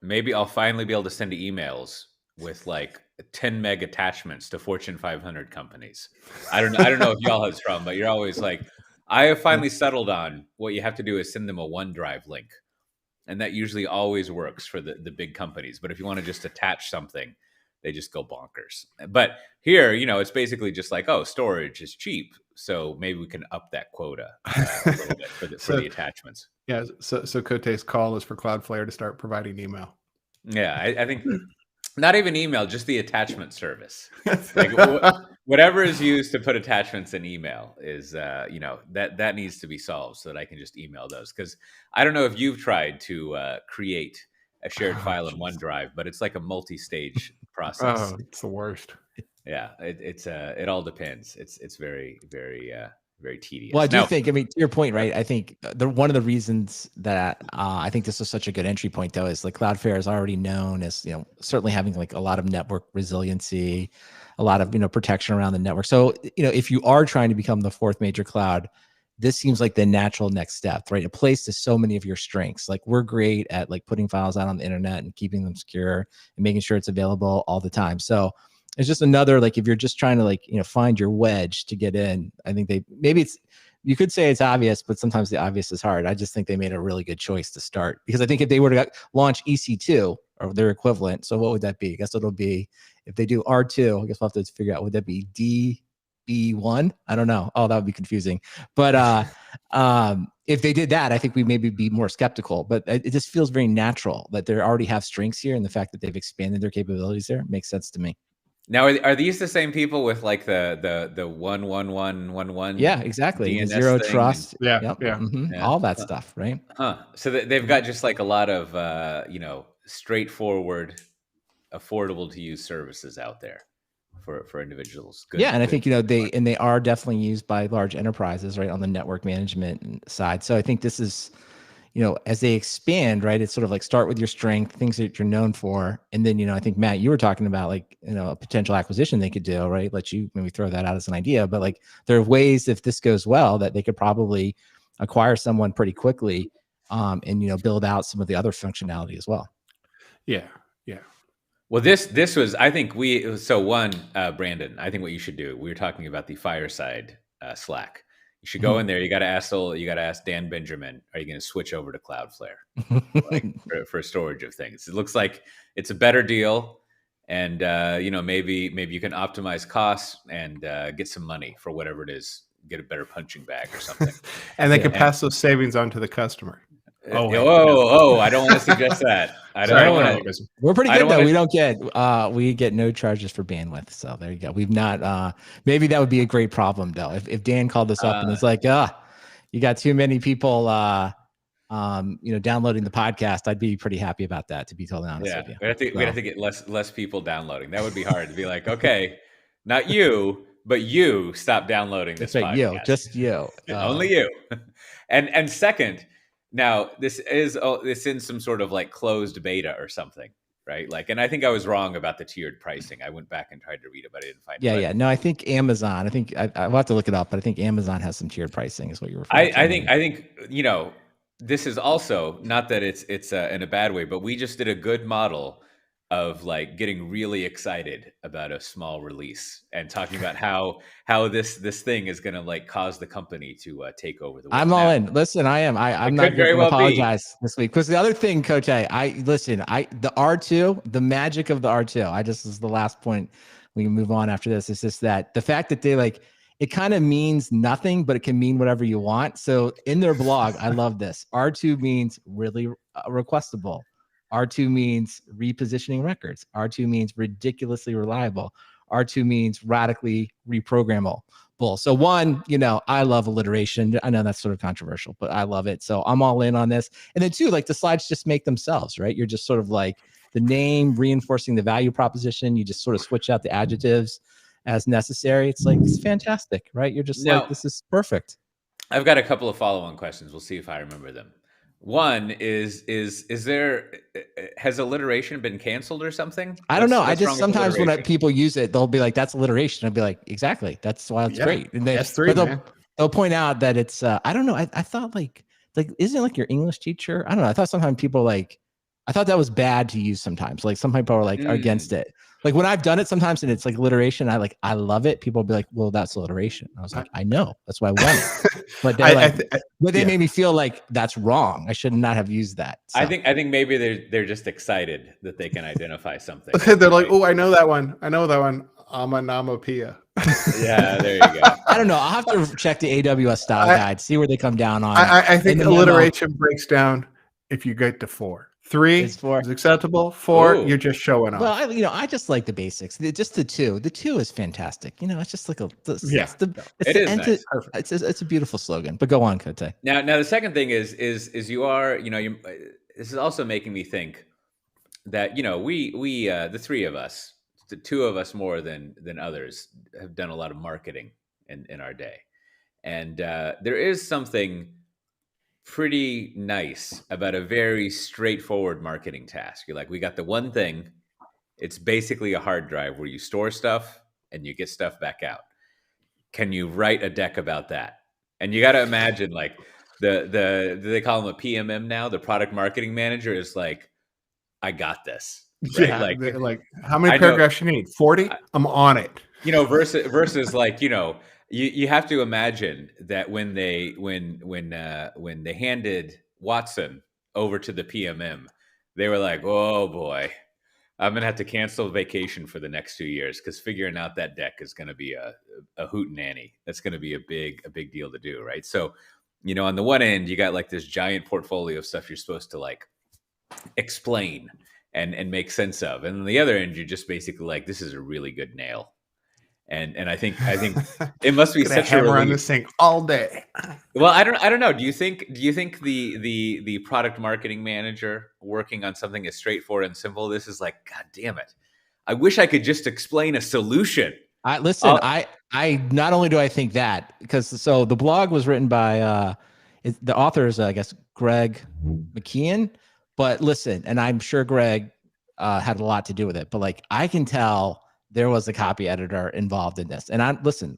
maybe I'll finally be able to send emails with like 10 meg attachments to Fortune 500 companies. I don't know if y'all have this problem, but you're always like, I have finally settled on what you have to do is send them a OneDrive link. And that usually always works for the big companies. But if you want to just attach something, they just go bonkers. But here, it's basically just like, oh, storage is cheap, so maybe we can up that quota a little bit for the attachments. Yeah. So Cote's call is for Cloudflare to start providing email. Yeah, I think not even email, just the attachment service. Like whatever is used to put attachments in email is, that needs to be solved so that I can just email those. Because I don't know if you've tried to create a shared file in OneDrive, but it's like a multi-stage process. Oh, it's the worst. Yeah, it all depends. It's very, very very tedious. Well, I do think, I mean, to your point, right? I think one of the reasons that I think this was such a good entry point, though, is like Cloudflare is already known as, certainly having like a lot of network resiliency, a lot of, protection around the network. So, if you are trying to become the fourth major cloud, this seems like the natural next step, right? It plays to so many of your strengths. Like we're great at like putting files out on the internet and keeping them secure and making sure it's available all the time. So it's just another, like, if you're just trying to like, find your wedge to get in, I think you could say it's obvious, but sometimes the obvious is hard. I just think they made a really good choice to start, because I think if they were to launch EC2 or their equivalent, so what would that be? I guess it'll be, if they do R2, I guess we'll have to figure out, would that be DB1? I don't know. Oh, that would be confusing. But if they did that, I think we maybe be more skeptical, but it just feels very natural that they already have strengths here, and the fact that they've expanded their capabilities there makes sense to me. Now, are these the same people with like the 11111? Yeah, exactly. DNS the zero thing trust. Yeah, Yep. yeah. Mm-hmm. Yeah. All that stuff, right? So they've got just like a lot of straightforward, affordable to use services out there for individuals. Good, yeah, and I think they are definitely used by large enterprises, right, on the network management side. So I think this is, as they expand, right, it's sort of like start with your strength, things that you're known for, and then I think Matt, you were talking about like a potential acquisition they could do, right? Let you maybe throw that out as an idea, but like there are ways, if this goes well, that they could probably acquire someone pretty quickly, and build out some of the other functionality as well. Yeah. Well, this was, I think Brandon, I think what you should do, we were talking about the Fireside Slack. You should go in there. You got to ask Dan Benjamin, are you going to switch over to Cloudflare for storage of things? It looks like it's a better deal, and maybe you can optimize costs and get some money for whatever it is. Get a better punching bag or something, and they can pass those savings on to the customer. I don't want to suggest that. We're pretty good though. We get no charges for bandwidth. So there you go. We've not. Maybe that would be a great problem though. If Dan called us up and it's like, you got too many people, downloading the podcast, I'd be pretty happy about that. To be totally honest with you, we'd have to get less people downloading. That would be hard to be like, okay, not you, but you stop downloading this podcast. You, just you, only you. And second. Now, this is in some sort of like closed beta or something, right? Like, and I think I was wrong about the tiered pricing. I went back and tried to read it, but I didn't find it. Yeah. No, I think Amazon. I think I'll have to look it up, but I think Amazon has some tiered pricing. Is what you're referring to. I think this is also not that it's in a bad way, but we just did a good model of like getting really excited about a small release and talking about how this thing is going to like cause the company to take over the world. I'm all in. Listen, I'm not going to apologize this week, because the other thing, Coach the R2, the magic of the R2, this is the last point. We can move on after this. It's just that the fact that they like, it kind of means nothing, but it can mean whatever you want. So in their blog, I love this. R2 means really requestable. R2 means repositioning records. R2 means ridiculously reliable. R2 means radically reprogrammable. So one, I love alliteration. I know that's sort of controversial, but I love it. So I'm all in on this. And then two, like the slides just make themselves, right? You're just sort of like the name reinforcing the value proposition. You just sort of switch out the adjectives as necessary. It's like, it's fantastic, right? You're just like, this is perfect. I've got a couple of follow-on questions. We'll see if I remember them. One has alliteration been canceled or something? I don't know. I just sometimes when people use it, they'll be like, "That's alliteration." I'll be like, "Exactly. That's why it's great." And they'll point out that it's. I don't know. I thought like isn't it like your English teacher? I don't know. I thought sometimes people I thought that was bad to use sometimes. Like some people are like against it. Like when I've done it sometimes and it's like alliteration, I love it. People will be like, well, that's alliteration. I was like, I know. That's why I want it. But they made me feel like that's wrrong. I should not have used that. So. I think maybe they're just excited that they can identify something. They're like, oh, I know that one. Onomatopoeia. Yeah, there you go. I don't know. I'll have to check the AWS style guide, see where they come down on. I think alliteration breaks down if you get to 4. 3 is acceptable. 4, you're just showing off. Well, I just like the basics. Just the 2. The 2 is fantastic. It's just like it's a beautiful slogan. But go on, Kote. Now the second thing is you are this is also making me think that we the three of us, the two of us more than others, have done a lot of marketing in our day. And there is something pretty nice about a very straightforward marketing task. You're like, we got the one thing. It's basically a hard drive where you store stuff and you get stuff back out. Can you write a deck about that? And you got to imagine, like, do they call him a PMM now? The product marketing manager is like, I got this. Right? Yeah, like, how many paragraphs you need? 40? I'm on it. Versus like, you have to imagine that when they handed Watson over to the PMM, they were like, oh boy, I'm gonna have to cancel vacation for the next 2 years, because figuring out that deck is gonna be a hootenanny. That's gonna be a big deal to do, right? So, on the one end, you got like this giant portfolio of stuff you're supposed to like explain and make sense of, and on the other end, you're just basically like, this is a really good nail. And I think it must be such a hammer on this thing all day. Well, I don't know. Do you think the product marketing manager working on something as straightforward and simple, this is like, God damn it, I wish I could just explain a solution. I not only do I think that, because the blog was written by the author is I guess Greg McKeon, but listen, and I'm sure Greg had a lot to do with it, but like I can tell there was a copy editor involved in this. And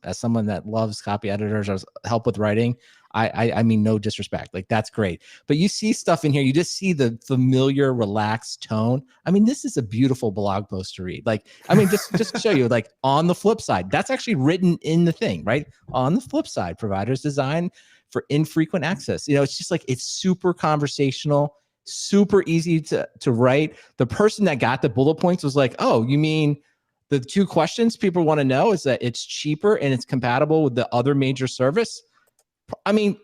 as someone that loves copy editors or help with writing, I mean, no disrespect, like that's great. But you see stuff in here, you just see the familiar, relaxed tone. I mean, this is a beautiful blog post to read. Like, I mean, just to show you, like on the flip side, that's actually written in the thing, right? On the flip side, providers design for infrequent access. It's just like, it's super conversational, super easy to write. The person that got the bullet points was like, oh, you mean the 2 questions people want to know is that it's cheaper and it's compatible with the other major service. I mean,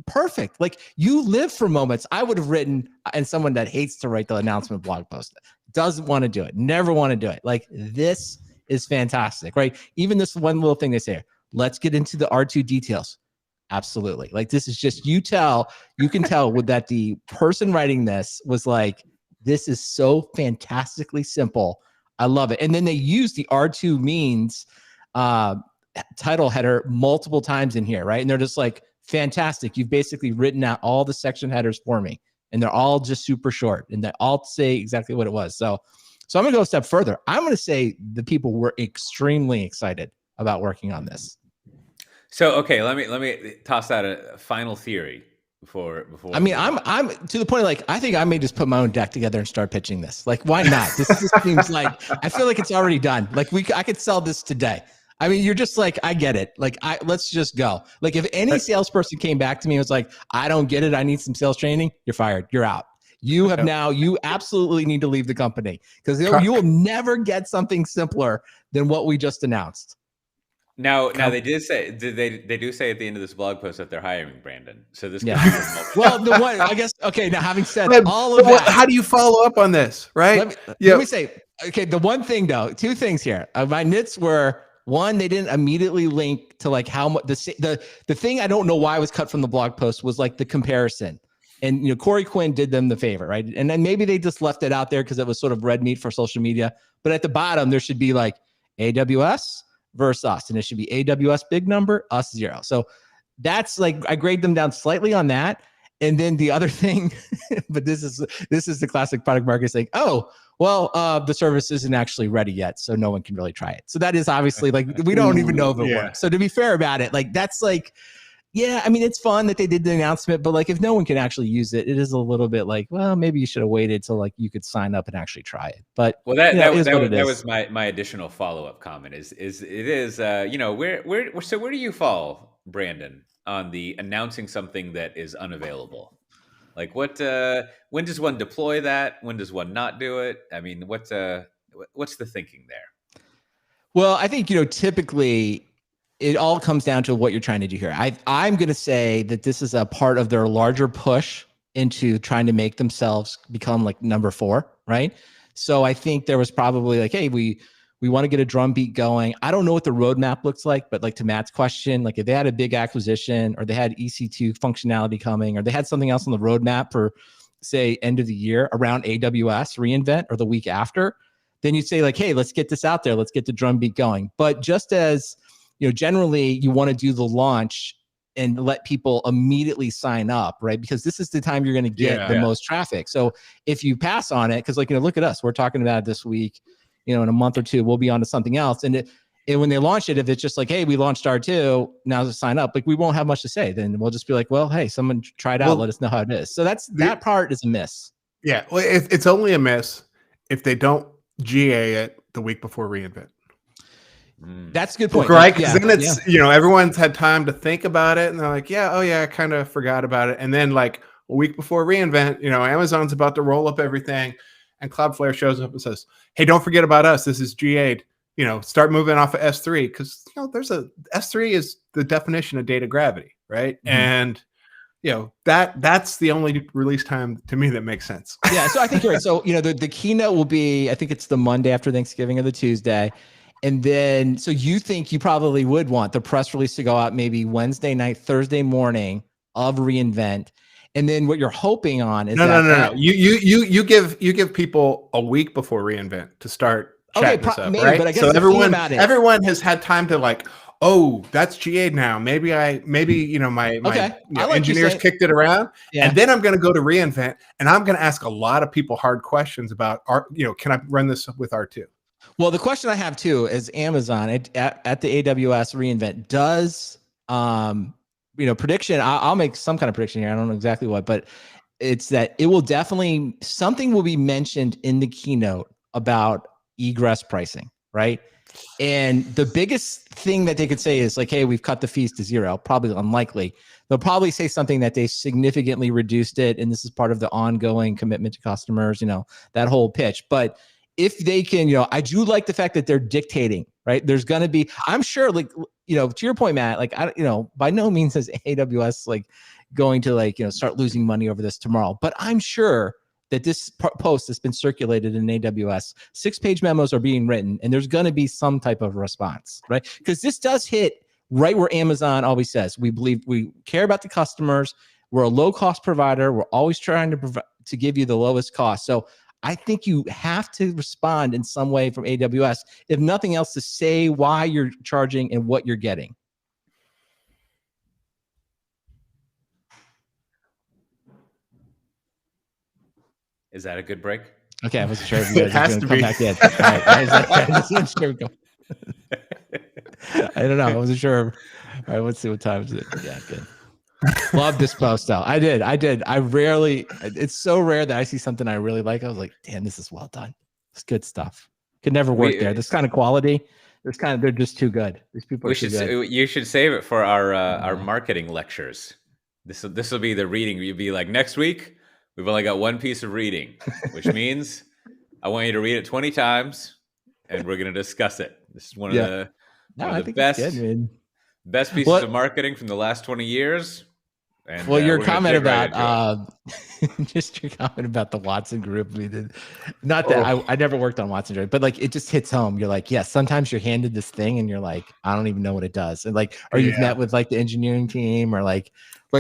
perfect. Like, you live for moments. I would have written, and someone that hates to write the announcement blog post, doesn't want to do it, never want to do it. Like, this is fantastic, right? Even this one little thing they say, let's get into the R2 details. Absolutely. Like, this is just, you can tell with that the person writing this was like, this is so fantastically simple. I love it. And then they use the R2 means title header multiple times in here, right? And they're just like, fantastic. You've basically written out all the section headers for me. And they're all just super short. And they all say exactly what it was. So I'm going to go a step further. I'm going to say the people were extremely excited about working on this. So, okay, let me toss out a final theory. Before I mean, I'm to the point, like, I think I may just put my own deck together and start pitching this. Like, why not? This just seems like, I feel like it's already done. Like, I could sell this today. I mean, you're just like, I get it. Like, let's just go. Like, if any salesperson came back to me and was like, I don't get it, I need some sales training, you're fired. You're out. You absolutely need to leave the company, because you will never get something simpler than what we just announced. Now they did say, they do say at the end of this blog post that they're hiring Brandon. So this, well, the one, I guess, okay. Now, having said all of that, how do you follow up on this, right? Let me say, okay, the one thing though, 2 things here. My nits were, one, they didn't immediately link to like how much the thing I don't know why was cut from the blog post was like the comparison. And Corey Quinn did them the favor, right? And then maybe they just left it out there because it was sort of red meat for social media. But at the bottom, there should be like AWS versus us, and it should be AWS big number, us 0. So that's like, I grade them down slightly on that. And then the other thing, but this is the classic product marketer saying, oh, well, the service isn't actually ready yet, so no one can really try it. So that is obviously like, we don't even know if it works. So to be fair about it, like, that's like, yeah, I mean, it's fun that they did the announcement, but like, if no one can actually use it, it is a little bit like, well, maybe you should have waited till like you could sign up and actually try it. But that was my additional follow-up comment is where do you fall, Brandon, on the announcing something that is unavailable? Like, when does one deploy that? When does one not do it? I mean, what's the thinking there? Well, I think, typically it all comes down to what you're trying to do here. I'm going to say that this is a part of their larger push into trying to make themselves become like number 4, right? So I think there was probably like, hey, we want to get a drumbeat going. I don't know what the roadmap looks like, but like to Matt's question, like if they had a big acquisition or they had EC2 functionality coming, or they had something else on the roadmap for, say, end of the year around AWS reInvent or the week after, then you'd say like, hey, let's get this out there. Let's get the drumbeat going. But just as, generally you want to do the launch and let people immediately sign up, right? Because this is the time you're going to get the most traffic. So if you pass on it, because like, look at us, we're talking about it this week, in a month or two, we'll be on to something else. And when they launch it, if it's just like, hey, we launched R2, now to sign up, like we won't have much to say. Then we'll just be like, well, hey, someone try it out. Let us know how it is. So that part is a miss. Yeah. Well, it's only a miss if they don't GA it the week before reInvent. That's a good point. Right? Because then it's, everyone's had time to think about it and they're like, I kind of forgot about it. And then like a week before reInvent, Amazon's about to roll up everything and Cloudflare shows up and says, hey, don't forget about us. This is GA'd. Start moving off of S3 because, there's S3 is the definition of data gravity, right? Mm-hmm. And, that's the only release time to me that makes sense. Yeah. So I think you're right. So, the keynote will be, I think it's the Monday after Thanksgiving or the Tuesday. And then, so you think you probably would want the press release to go out maybe Wednesday night, Thursday morning of reInvent. And then what you're hoping on is no. You give people a week before reInvent to start chatting this up, right? But I guess so everyone has had time to like, oh, that's GA now. Maybe my engineers kicked it around, and then I'm going to go to reInvent, and I'm going to ask a lot of people hard questions about, can I run this with R2? Well, the question I have too is Amazon at the AWS reInvent does, prediction. I'll make some kind of prediction here. I don't know exactly what, but it's that it will definitely, something will be mentioned in the keynote about egress pricing, right? And the biggest thing that they could say is like, hey, we've cut the fees to zero. Probably unlikely. They'll probably say something that they significantly reduced it. And this is part of the ongoing commitment to customers, that whole pitch. But if they can, I do like the fact that they're dictating, right? There's going to be, I'm sure, like, to your point, Matt, like, by no means is AWS like going to start losing money over this tomorrow. But I'm sure that this post has been circulated in AWS. 6-page memos are being written, and there's going to be some type of response, right? Because this does hit right where Amazon always says, we believe we care about the customers. We're a low-cost provider. We're always trying to give you the lowest cost. So I think you have to respond in some way from AWS, if nothing else, to say why you're charging and what you're getting. Is that a good break? Okay, I wasn't sure if you guys were going to come back in. All right, I don't know. I wasn't sure. All right, let's see what time is it. Yeah, good. Love this post though. I did. It's so rare that I see something I really like. I was like, damn, this is well done. It's good stuff. Could never work there. This kind of quality, they're just too good. These people are too good. You should save it for our marketing lectures. This will be the reading. You'd be like, next week, we've only got one piece of reading, which means I want you to read it 20 times and we're going to discuss it. This is one of the best pieces of marketing from the last 20 years. And, your comment about just your comment about the Watson Group. Not that I never worked on Watson Group, but like it just hits home. You're like, sometimes you're handed this thing and you're like, I don't even know what it does. And like, or you've met with like the engineering team, or like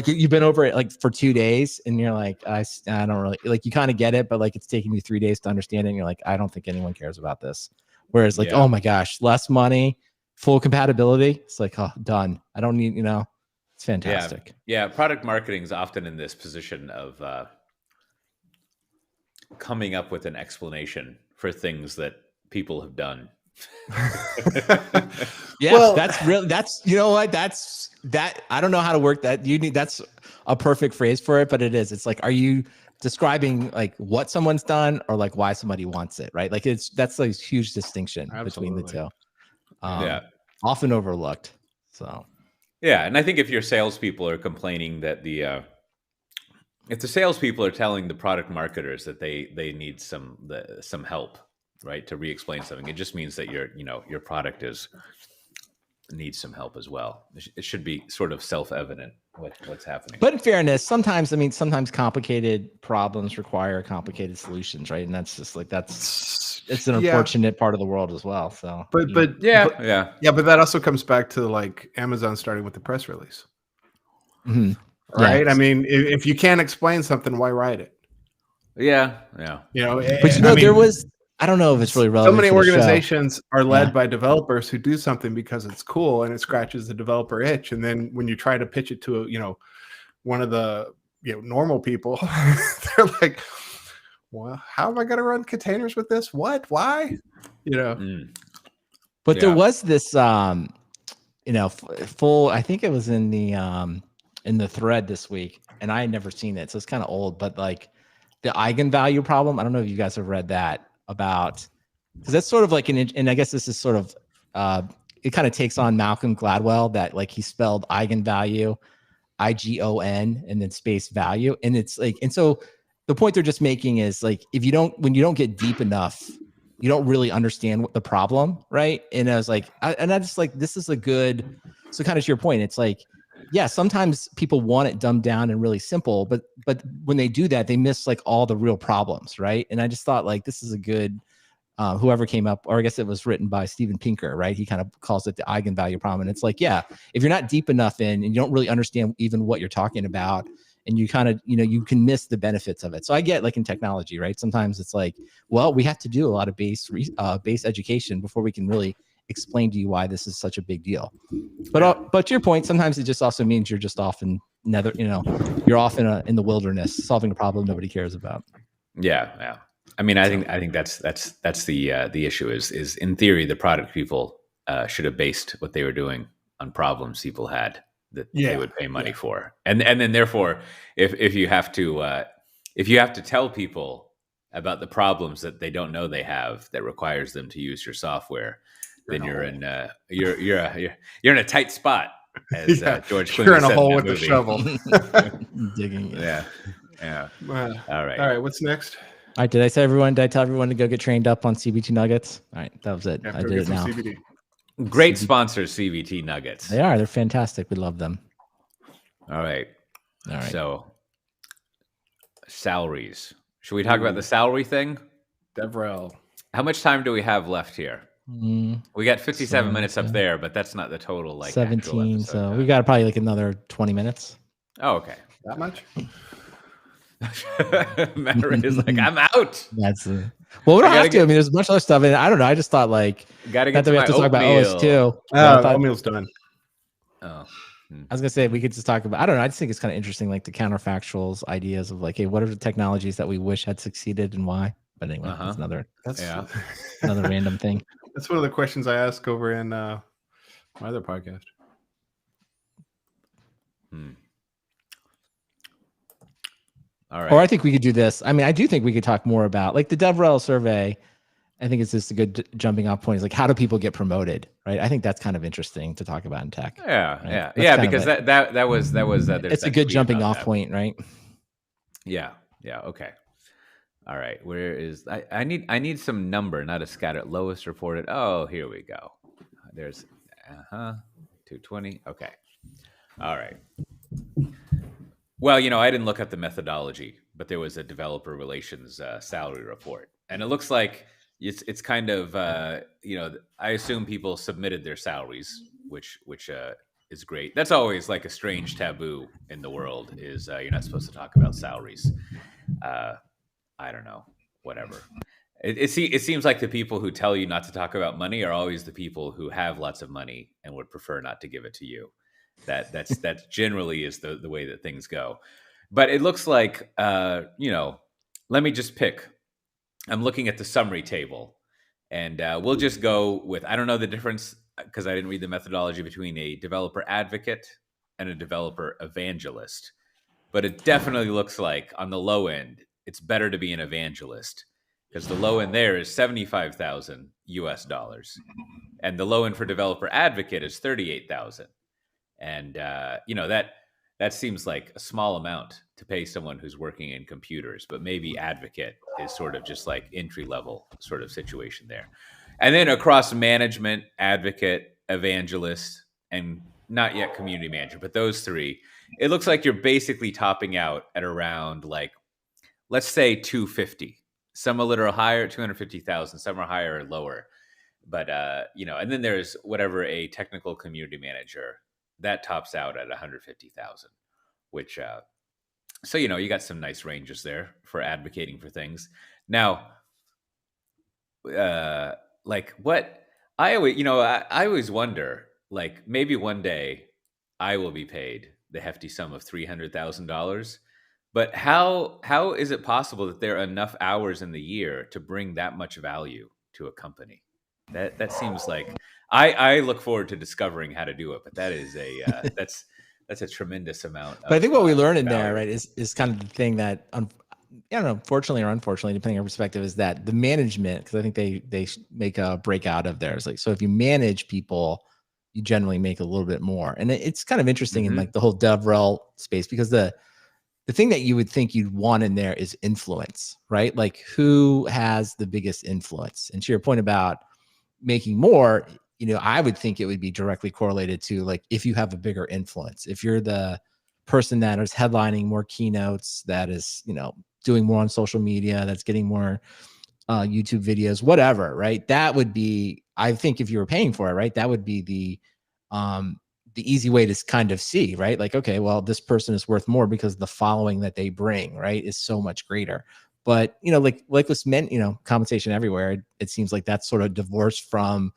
you've been over it like for 2 days and you're like, I don't really, like, you kind of get it, but like it's taking you 3 days to understand it. And you're like, I don't think anyone cares about this. Whereas like, oh my gosh, less money, full compatibility. It's like, oh, done. I don't need, it's fantastic. Yeah. Product marketing is often in this position of coming up with an explanation for things that people have done. That's I don't know how to work that. That's a perfect phrase for it, but it is. It's like, are you describing like what someone's done or like why somebody wants it, right? Like that's like a huge distinction between the two. Often overlooked. So yeah, and I think if your salespeople are complaining that if the salespeople are telling the product marketers that they need some help, right, to re-explain something, it just means that your product needs some help as well. It should be sort of self-evident what's happening. But in fairness, sometimes complicated problems require complicated solutions, right? And that's just like it's an unfortunate part of the world as well. So, but that also comes back to like Amazon starting with the press release, right? Yeah. I mean, if you can't explain something, why write it? Yeah. But there was I don't know if it's really relevant. So many to the show. organizations are led by developers who do something because it's cool and it scratches the developer itch. And then when you try to pitch it to, one of the normal people, they're like, well, how am I going to run containers with this? What? Why? But there was this, full, I think it was in the thread this week, and I had never seen it. So it's kind of old, but like the eigenvalue problem. I don't know if you guys have read that about, because that's sort of like and I guess this is sort of, it kind of takes on Malcolm Gladwell, that like he spelled eigenvalue, IGON, and then space value. And it's like, and so the point they're just making is like, when you don't get deep enough, you don't really understand what the problem, right? And I was like, I just like, this is a good, so kind of to your point, it's like, yeah, sometimes people want it dumbed down and really simple, but when they do that, they miss like all the real problems, right? And I just thought like, this is a good, whoever came up, or I guess it was written by Steven Pinker, right? He kind of calls it the eigenvalue problem. And it's like, yeah, if you're not deep enough in and you don't really understand even what you're talking about, and you kind of, you can miss the benefits of it. So I get like in technology, right? Sometimes it's like, well, we have to do a lot of base education before we can really explain to you why this is such a big deal. But to your point, sometimes it just also means you're just off in you're off in the wilderness solving a problem nobody cares about. Yeah. I mean, I think that's the issue is in theory the product people should have based what they were doing on problems people had that they would pay money for, and then therefore if you have to tell people about the problems that they don't know they have that requires them to use your software, then you're in a tight spot, as George Clooney you're in a said hole in with movie. a shovel. Digging. Yeah. All right. What's next? All right, did I tell everyone to go get trained up on CBT nuggets? All right, that was it. I did it now. CBT. Great sponsors, CBT Nuggets. They're fantastic. We love them. All right. So salaries. Should we talk about the salary thing? DevRel. How much time do we have left here? We got 57 minutes up there, but that's not the total. Like 17. So we got probably like another 20 minutes. Oh, okay. That much? Matter is like, I'm out. That's well, we don't have to. I mean, there's much other stuff. And I don't know. I just thought like, gotta get to we have to talk about OS 2. Oatmeal's done. I was gonna say we could just talk about. I don't know. I just think it's kind of interesting, like the counterfactuals ideas of like, hey, what are the technologies that we wish had succeeded and why? But anyway, that's another random thing. That's one of the questions I ask over in my other podcast. All right. Or I think we could do this. I mean, I do think we could talk more about like the DevRel survey. I think it's just a good jumping off point. Is like, how do people get promoted, right? I think that's kind of interesting to talk about in tech. Yeah, because that was it's a good jumping off point, right? Yeah. Okay. All right. Where is I need some number, not a scatter. Lowest reported. Oh, here we go. There's 220. Okay. All right. Well, I didn't look up the methodology, but there was a developer relations salary report, and it looks like it's kind of I assume people submitted their salaries, which is great. That's always like a strange taboo in the world. Is you're not supposed to talk about salaries. I don't know, whatever. It seems like the people who tell you not to talk about money are always the people who have lots of money and would prefer not to give it to you. That generally is the way that things go. But it looks like, let me just pick. I'm looking at the summary table, and we'll just go with, I don't know the difference because I didn't read the methodology between a developer advocate and a developer evangelist. But it definitely looks like on the low end, it's better to be an evangelist because the low end there is $75,000 US, and the low end for developer advocate is $38,000. And that seems like a small amount to pay someone who's working in computers, but maybe advocate is sort of just like entry level sort of situation there. And then across management, advocate, evangelist, and not yet community manager, but those three, it looks like you're basically topping out at around like, let's say 250. Some a little higher, 250,000. Some are higher or lower. But and then there's whatever a technical community manager that tops out at 150,000, which you got some nice ranges there for advocating for things. Now, like what I always, I always wonder, like maybe one day I will be paid the hefty sum of $300,000. But how is it possible that there are enough hours in the year to bring that much value to a company? That seems like I look forward to discovering how to do it, but that is that's a tremendous amount of But I think what we learn in there, value. right, is kind of the thing that I don't know, fortunately or unfortunately, depending on perspective, is that the management, because I think they make a breakout of theirs. Like, so if you manage people, you generally make a little bit more. And it's kind of interesting in like the whole DevRel space, because the thing that you would think you'd want in there is influence, right? Like, who has the biggest influence? And to your point about making more, I would think it would be directly correlated to, like, if you have a bigger influence, if you're the person that is headlining more keynotes, that is, doing more on social media, that's getting more YouTube videos, whatever, right? That would be, I think, if you were paying for it, right, that would be the easy way to kind of see, right? Like, okay, well, this person is worth more because the following that they bring, right, is so much greater. But, like what's meant, compensation everywhere, it seems like that's sort of divorced from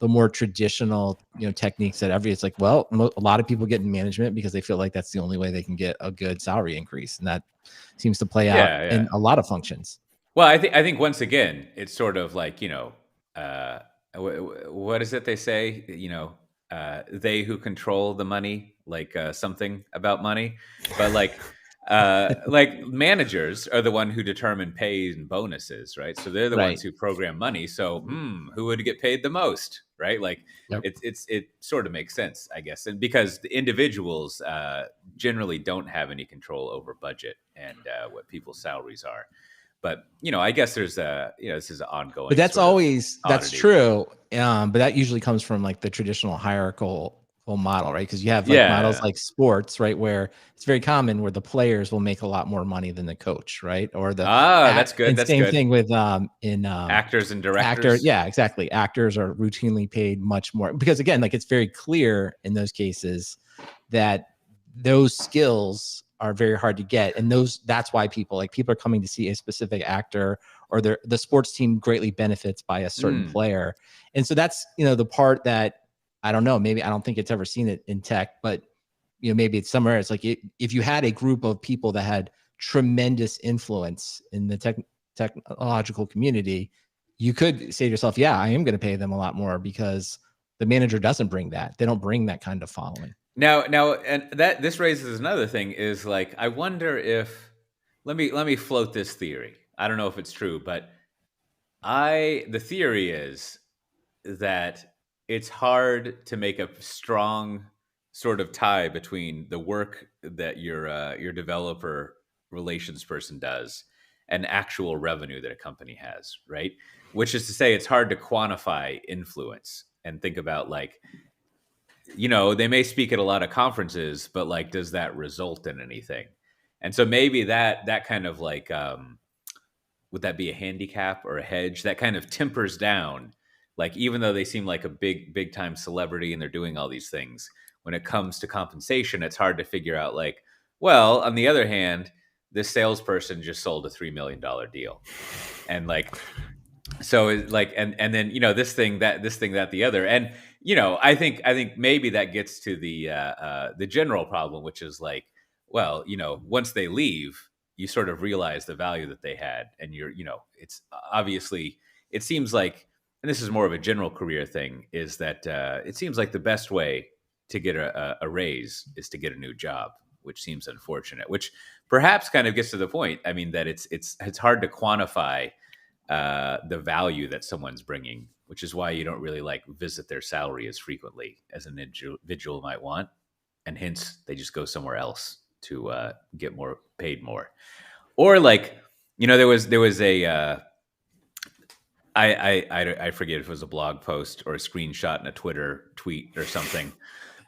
the more traditional, techniques that it's like, well, a lot of people get in management because they feel like that's the only way they can get a good salary increase. And that seems to play out in a lot of functions. Well, I think once again, it's sort of like, what is it they say? They who control the money, like something about money, but like managers are the one who determine pay and bonuses, right? So they're the ones who program money. So who would get paid the most, right? Like it sort of makes sense, I guess, and because the individuals generally don't have any control over budget and what people's salaries are. But I guess there's this is an ongoing. But that's always that's true. But that usually comes from like the traditional hierarchical model, right? Because you have like models like sports, right, where it's very common where the players will make a lot more money than the coach, right? Or the that's good. And that's same good. thing with actors and directors. Yeah, exactly. Actors are routinely paid much more because, again, like, it's very clear in those cases that those skills are very hard to get, and that's why people are coming to see a specific actor, or the sports team greatly benefits by a certain player. And so that's the part that I don't know, maybe I don't think it's ever seen it in tech, but maybe it's somewhere. It's like if you had a group of people that had tremendous influence in the technological community, you could say to yourself, yeah, I am going to pay them a lot more because the manager doesn't bring that. They don't bring that kind of following. Now, and that this raises another thing is, like, I wonder if let me float this theory. I don't know if it's true, but the theory is that it's hard to make a strong sort of tie between the work that your developer relations person does and actual revenue that a company has, right? Which is to say, it's hard to quantify influence and think about, like, they may speak at a lot of conferences, but, like, does that result in anything? And so maybe that kind of, like, would that be a handicap or a hedge that kind of tempers down, like, even though they seem like a big time celebrity and they're doing all these things, when it comes to compensation, it's hard to figure out, like, well, on the other hand, this salesperson just sold a $3 million deal. And, like, so like, and then, this thing, that, the other. And, I think maybe that gets to the general problem, which is like, well, once they leave, you sort of realize the value that they had. And it's obviously, it seems like, and this is more of a general career thing, is that it seems like the best way to get a raise is to get a new job, which seems unfortunate, which perhaps kind of gets to the point. I mean, that it's hard to quantify the value that someone's bringing, which is why you don't really visit their salary as frequently as an individual might want. And hence they just go somewhere else to get paid more. Or, like, there was a, I forget if it was a blog post or a screenshot in a Twitter tweet or something,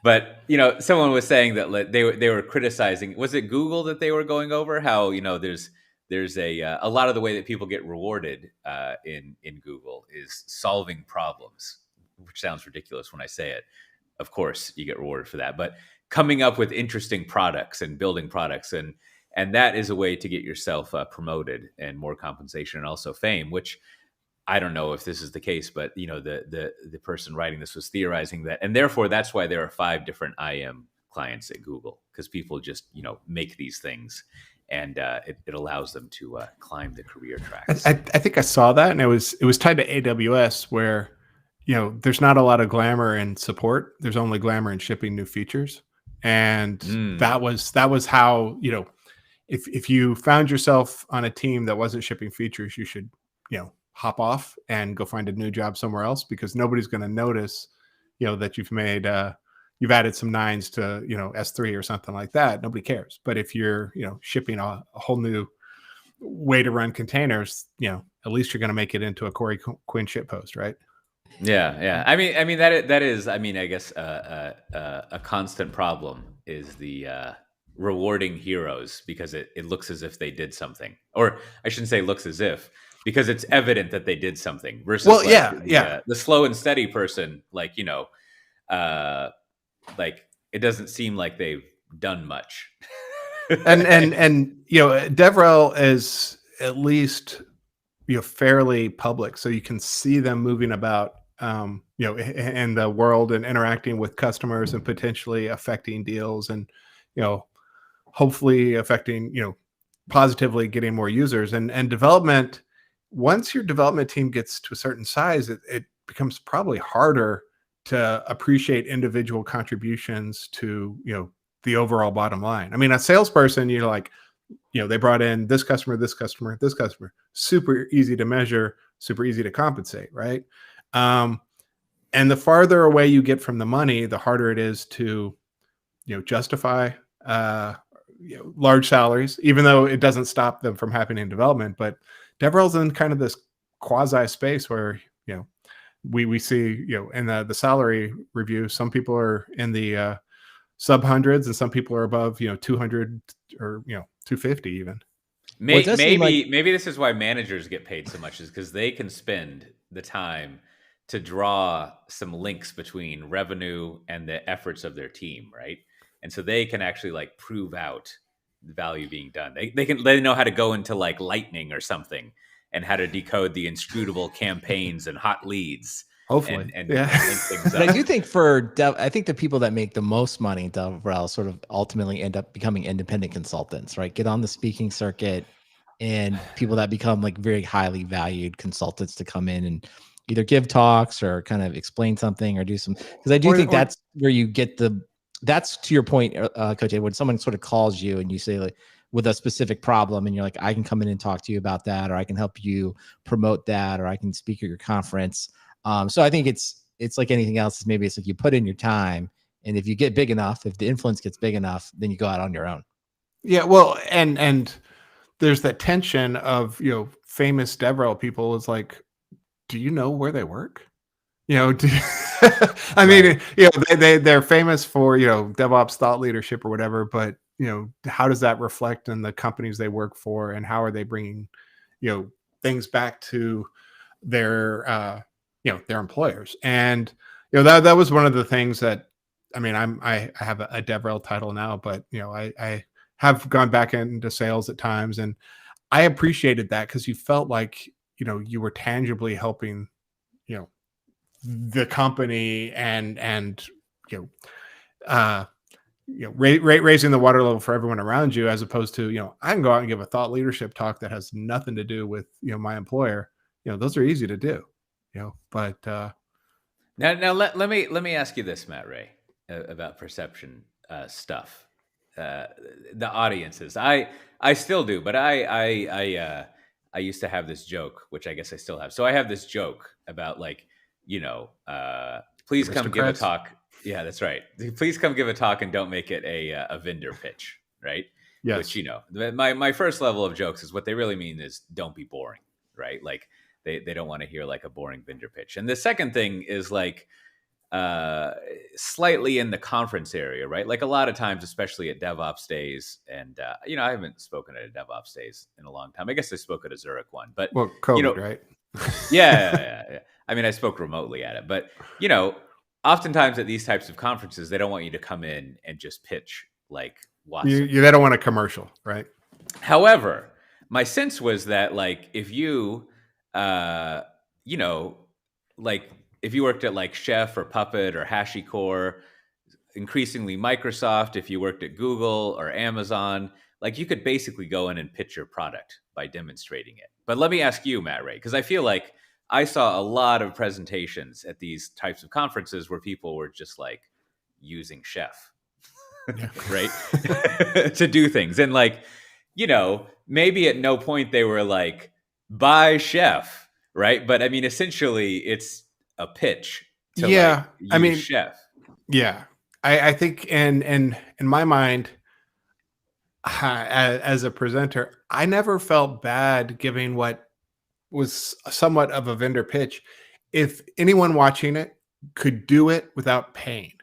but someone was saying that they were criticizing, was it Google that they were going over how there's a lot of the way that people get rewarded in Google is solving problems, which sounds ridiculous when I say it. Of course, you get rewarded for that, but coming up with interesting products and building products, and that is a way to get yourself promoted and more compensation and also fame, which I don't know if this is the case, but the person writing this was theorizing that, and therefore that's why there are 5 different IM clients at Google, because people just make these things, and it allows them to climb the career tracks. I think I saw that, and it was tied to AWS, where there's not a lot of glamour in support. There's only glamour in shipping new features, and that was how if you found yourself on a team that wasn't shipping features, you should hop off and go find a new job somewhere else, because nobody's going to notice that you've added some 9s to S3 or something like that. Nobody cares. But if you're shipping a whole new way to run containers, at least you're going to make it into a Corey Quinn shit post, right? Yeah. I mean that is I guess a constant problem is the rewarding heroes because it looks as if they did something, or I shouldn't say looks as if, because it's evident that they did something, versus the slow and steady person, like it doesn't seem like they've done much. and DevRel is at least fairly public, so you can see them moving about in the world and interacting with customers and potentially affecting deals, and hopefully affecting positively getting more users, and development. Once your development team gets to a certain size, it becomes probably harder to appreciate individual contributions to the overall bottom line. I mean, a salesperson, they brought in this customer, this customer, this customer. Super easy to measure, super easy to compensate, right? And the farther away you get from the money, the harder it is to justify large salaries, even though it doesn't stop them from happening in development. But DevRel's in kind of this quasi space where we see in the salary review, some people are in the sub hundreds, and some people are above 200 or 250 even. Maybe this is why managers get paid so much, is because they can spend the time to draw some links between revenue and the efforts of their team, right? And so they can actually prove out the value being done. They know how to go into Lightning or something, and how to decode the inscrutable campaigns and hot leads. Hopefully, and link things up. But I do think I think the people that make the most money in DevRel sort of ultimately end up becoming independent consultants, right? Get on the speaking circuit, and people that become very highly valued consultants to come in and either give talks or kind of explain something or do some, because I do think that's where you get that's to your point, Coach, when someone sort of calls you and you say with a specific problem, and you're like, I can come in and talk to you about that, or I can help you promote that, or I can speak at your conference. So I think it's like anything else. Maybe it's you put in your time, and if you get big enough, if the influence gets big enough, then you go out on your own. Yeah, well, and there's that tension of famous DevRel people is do you know where they work? I mean, they're famous for DevOps thought leadership or whatever, but how does that reflect in the companies they work for, and how are they bringing things back to their their employers? And that was one of the things that, I mean, I have a DevRel title now, but I have gone back into sales at times, and I appreciated that, because you felt like you were tangibly helping the company and raising the water level for everyone around you, as opposed to I can go out and give a thought leadership talk that has nothing to do with my employer. Those are easy to do, but now let me ask you this, Matt Ray, about perception stuff. The audiences, I still do, but I used to have this joke, which I guess I still have. So I have this joke about please come give a talk. Yeah, that's right. Please come give a talk, and don't make it a vendor pitch, right? Yes. Which my first level of jokes is what they really mean is don't be boring, right? They don't want to hear a boring vendor pitch. And the second thing is slightly in the conference area, right? A lot of times, especially at DevOps days, and I haven't spoken at a DevOps days in a long time. I guess I spoke at a Zurich one, but COVID, right? Yeah. I mean, I spoke remotely at it, but oftentimes at these types of conferences, they don't want you to come in and just pitch Watson. They don't want a commercial, right? However, my sense was that if you you know, like if you worked at like Chef or Puppet or HashiCorp, increasingly Microsoft, if you worked at Google or Amazon, like you could basically go in and pitch your product by demonstrating it. But let me ask you, Matt Ray, because I feel like I saw a lot of presentations at these types of conferences where people were just like using Chef, right, to do things. And like, you know, maybe at no point they were like, buy Chef, right? But I mean, essentially it's a pitch to like use Chef. Yeah. I think in my mind, as a presenter, I never felt bad giving what was somewhat of a vendor pitch if anyone watching it could do it without paying.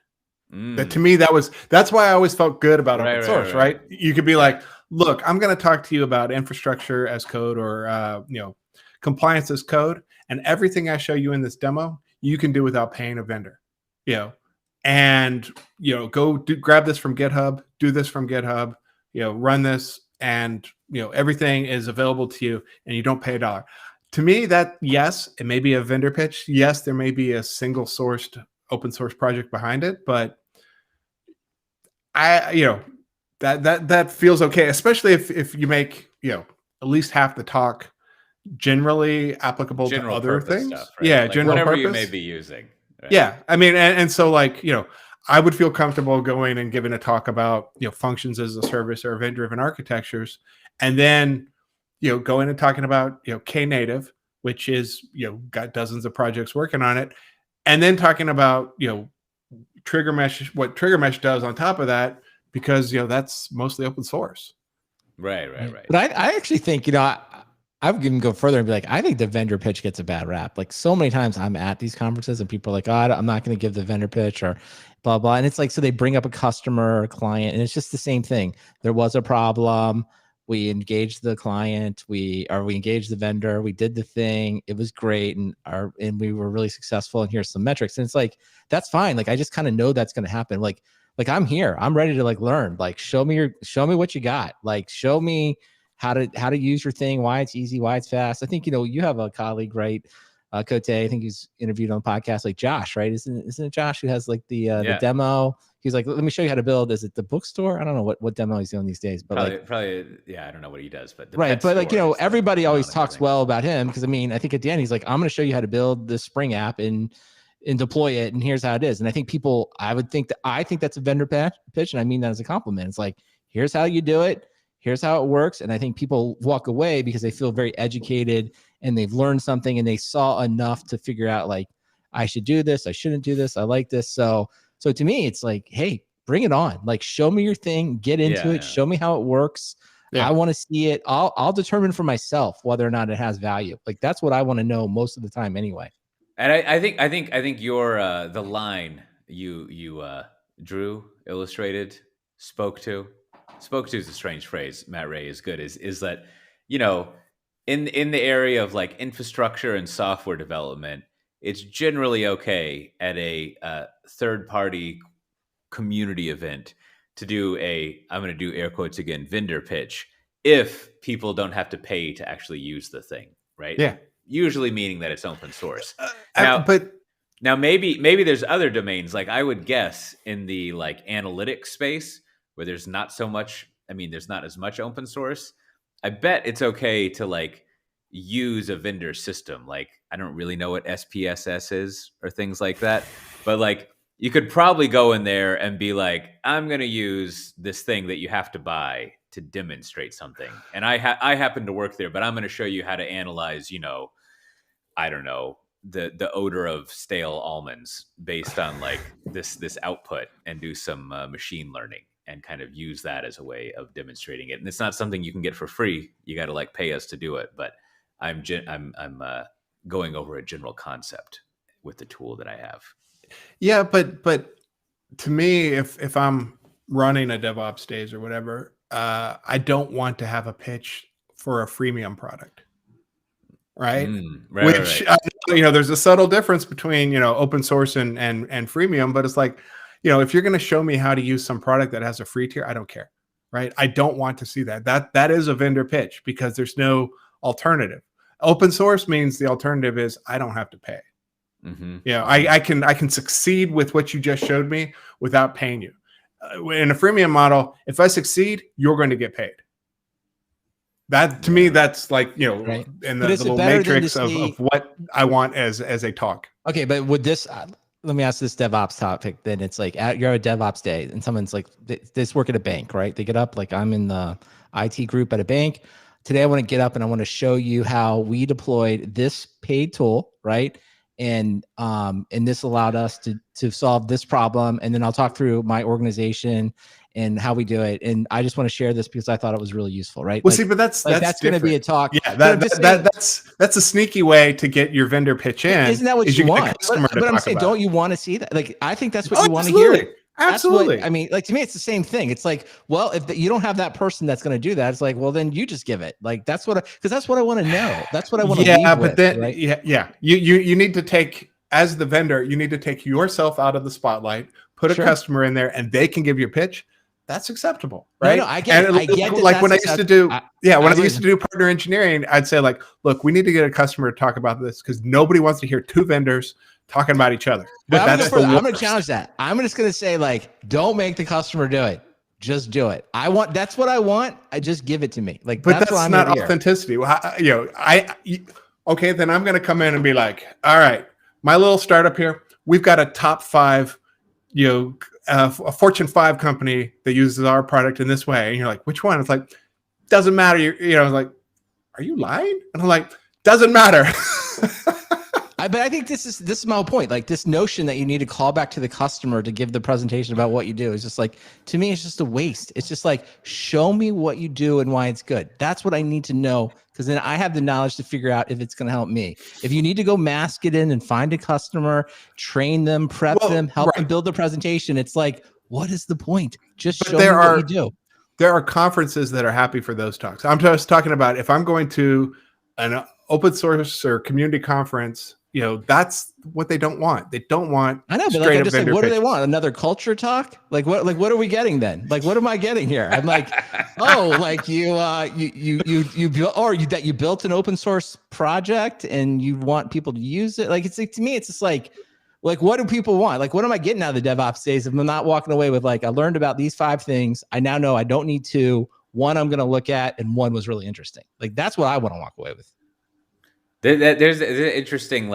That to me, that's why I always felt good about open source, right? You could be like, look, I'm going to talk to you about infrastructure as code or compliance as code, and everything I show you in this demo, you can do without paying a vendor, and go grab this from GitHub, do this from GitHub, run this, and everything is available to you, and you don't pay $1. To me, that yes, it may be a vendor pitch. Yes, there may be a single sourced open source project behind it, but that feels okay, especially if you make at least half the talk generally applicable to other things stuff, right? Yeah, like general whatever purpose you may be using, right? Yeah, I mean, and so like I would feel comfortable going and giving a talk about functions as a service or event-driven architectures, and then going and talking about Knative, which is got dozens of projects working on it, and then talking about Trigger Mesh, what Trigger Mesh does on top of that, because that's mostly open source. Right. But I actually think I would even go further and be like, I think the vendor pitch gets a bad rap. Like so many times I'm at these conferences and people are like, I'm not going to give the vendor pitch or blah, blah. And it's like, so they bring up a customer or a client and it's just the same thing. There was a problem. We engaged the client. We engaged the vendor. We did the thing. It was great. And we were really successful. And here's some metrics. And it's like, that's fine. Like, I just kind of know that's going to happen. Like I'm here, I'm ready to like learn, like, show me what you got. Like, show me how to use your thing, why it's easy, why it's fast. I think, you have a colleague, right? Cote, I think he's interviewed on the podcast, like Josh, right? Isn't it Josh who has like the demo? He's like, let me show you how to build. Is it the bookstore? I don't know what demo he's doing these days, but probably, yeah, I don't know what he does, but right. But like, everybody always talks well about him. Cause I mean, I think at the end, he's like, I'm going to show you how to build this Spring app and deploy it. And here's how it is. And I think I think that's a vendor pitch. And I mean that as a compliment. It's like, here's how you do it. Here's how it works. And I think people walk away because they feel very educated and they've learned something and they saw enough to figure out like, I should do this. I shouldn't do this. I like this. So to me, it's like, hey, bring it on. Like, show me your thing, get into it. Yeah. Show me how it works. Yeah. I want to see it. I'll determine for myself whether or not it has value. Like, that's what I want to know most of the time anyway. And I think your the line you drew, illustrated, spoke to is a strange phrase. Matt Ray is good. Is that in the area of like infrastructure and software development, it's generally okay at a third party community event to do I'm going to do air quotes again, vendor pitch, if people don't have to pay to actually use the thing, right? Yeah. Usually meaning that it's open source. Now maybe there's other domains, like I would guess in the like analytics space where there's not so much, there's not as much open source. I bet it's okay to like use a vendor system. Like, I don't really know what SPSS is or things like that, but like you could probably go in there and be like, I'm going to use this thing that you have to buy to demonstrate something. And I happen to work there, but I'm going to show you how to analyze, I don't know, the odor of stale almonds based on like this output and do some machine learning and kind of use that as a way of demonstrating it. And it's not something you can get for free. You got to like pay us to do it. But I'm going over a general concept with the tool that I have. Yeah, but to me, if I'm running a DevOps days or whatever, I don't want to have a pitch for a freemium product, right? Which there's a subtle difference between open source and freemium, but it's like if you're going to show me how to use some product that has a free tier, I don't care, right? I don't want to see that. That is a vendor pitch because there's no alternative. Open source means the alternative is I don't have to pay. Mm-hmm. I can succeed with what you just showed me without paying you. In a freemium model, if I succeed, you're going to get paid. That to me, that's like, right. in the little matrix of what I want as a talk. Okay, but would this? Let me ask this DevOps topic. Then it's like you're at a DevOps day, and someone's like, "They work at a bank, right?" They get up, like I'm in the IT group at a bank. Today, I want to get up and I want to show you how we deployed this paid tool, right? And this allowed us to solve this problem. And then I'll talk through my organization and how we do it. And I just want to share this because I thought it was really useful, right? Well, see, but that's going to be a talk. Yeah, that's a sneaky way to get your vendor pitch in. Isn't that what you want? But I'm saying, don't you want to see that? Like, I think that's what you want to hear. Absolutely. I mean, like, to me, it's the same thing. It's like, well, if you don't have that person that's going to do that, it's like, well, then you just give it. Like, that's what I want to know. That's what I want to leave but with, then, right? You need to take, as the vendor, you need to take yourself out of the spotlight, put a customer in there, and they can give you a pitch. That's acceptable, right? No, I get it. Like when I used to do, when I used to do partner engineering, I'd say like, look, we need to get a customer to talk about this because nobody wants to hear two vendors talking about each other. But I'm going to challenge that. I'm just going to say, like, don't make the customer do it. Just do it. That's what I want. I just give it to me. Like, but that's not authenticity. Okay, then I'm going to come in and be like, all right, my little startup here, we've got a top 5, a Fortune 5 company that uses our product in this way. And you're like, which one? It's like, doesn't matter. I was like, are you lying? And I'm like, doesn't matter. But I think this is my whole point. Like, this notion that you need to call back to the customer to give the presentation about what you do is just like, to me, it's just a waste. It's just like, show me what you do and why it's good. That's what I need to know, because then I have the knowledge to figure out if it's going to help me. If you need to go mask it in and find a customer, train them, prep them, help them build the presentation, it's like, what is the point? Just show me what you do. There are conferences that are happy for those talks. I'm just talking about if I'm going to an open source or community conference, that's what they don't want. They don't want. I know, but like, I'm just like, what do they want? Another culture talk? Like what are we getting then? Like, what am I getting here? I'm like, oh, like you built, or that you built an open source project and you want people to use it. Like, it's like, to me, it's just like, what do people want? Like, what am I getting out of the DevOps days if I'm not walking away with, like, I learned about these 5 things. I now know I don't need 2. 1 I'm going to look at, and 1 was really interesting. Like, that's what I want to walk away with. There's an interesting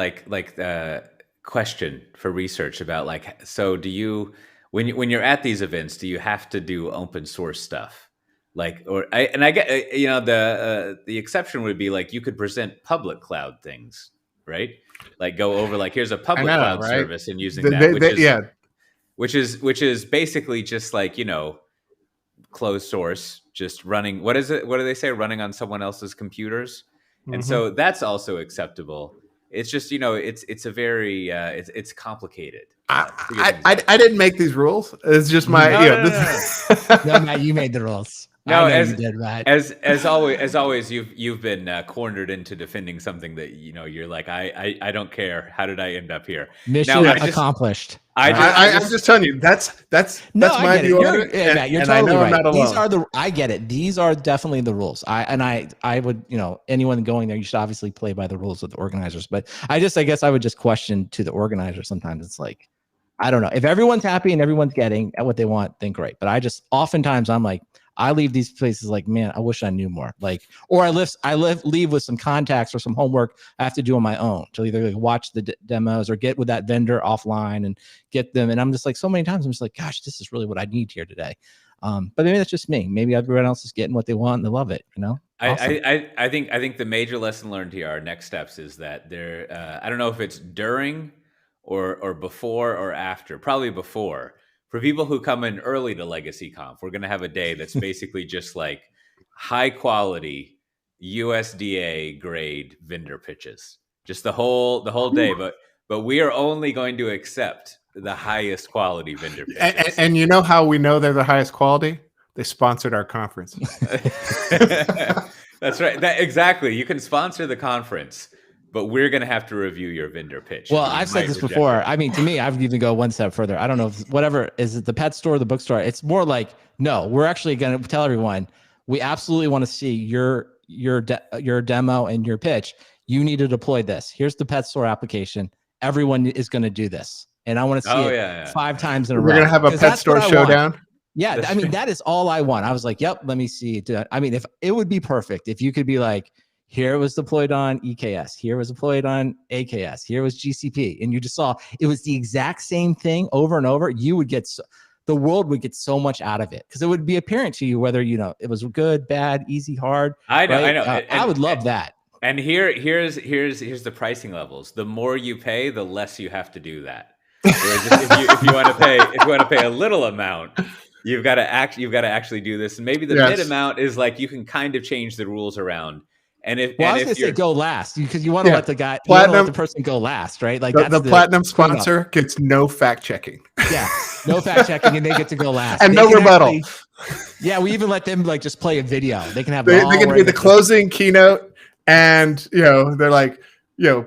question for research about, like, so do you, when you're at these events, do you have to do open source stuff? Like, I get, the exception would be like, you could present public cloud things, right? Like, go over, like, here's a public cloud service and using which is basically just like, closed source, just running. What is it? What do they say? Running on someone else's computers. And so that's also acceptable. It's just, it's a very, it's complicated. I didn't make these rules. It's just my, No, Matt, you made the rules. No, you did, Matt. As always, you've been cornered into defending something that, you're like, I don't care. How did I end up here? Mission accomplished. I'm just telling you, that's my view on it. Matt, you're totally right. I get it. These are definitely the rules. I would, anyone going there, you should obviously play by the rules of the organizers. But I guess I would just question to the organizer sometimes. It's like, I don't know. If everyone's happy and everyone's getting what they want, then great. But oftentimes I'm like, I leave these places like, man, I wish I knew more. Like, or I leave with some contacts or some homework I have to do on my own to either watch the demos or get with that vendor offline and get them. And I'm just like, so many times I'm just like, gosh, this is really what I need here today. But maybe that's just me. Maybe everyone else is getting what they want and they love it. Awesome. I think the major lesson learned here, our next steps, is that there. I don't know if it's during or before or after. Probably before. For people who come in early to Legacy Conf, we're going to have a day that's basically just like high quality USDA grade vendor pitches, just the whole day. But we are only going to accept the highest quality vendor pitches. And you know how we know they're the highest quality? They sponsored our conference. That's right. Exactly. You can sponsor the conference, but we're going to have to review your vendor pitch. Well, I've said this before. I mean, to me, I've even go one step further. I don't know if whatever, is it the pet store, the bookstore? It's more like, no, we're actually going to tell everyone, we absolutely want to see your your demo and your pitch, you need to deploy this. Here's the pet store application. Everyone is going to do this. And I want to see it 5 times in a row. We're going to have a pet store showdown. Yeah. I mean, that is all I want. I was like, yep, let me see. I mean, if it would be perfect if you could be like, here it was deployed on EKS, here was deployed on AKS, here was GCP. And you just saw it was the exact same thing over and over. You would get the world would get so much out of it because it would be apparent to you whether, it was good, bad, easy, hard. I know. I would love that. And here's the pricing levels. The more you pay, the less you have to do that. If you want to pay a little amount, you've got to actually do this. And maybe the mid amount is like you can kind of change the rules around. And I was going to say go last because you want to let the person go last, right? Like the platinum sponsor gets no fact checking. Yeah, no fact checking, and they get to go last and no rebuttal. We even let them like just play a video. They can have they get to be the closing keynote, and they're like,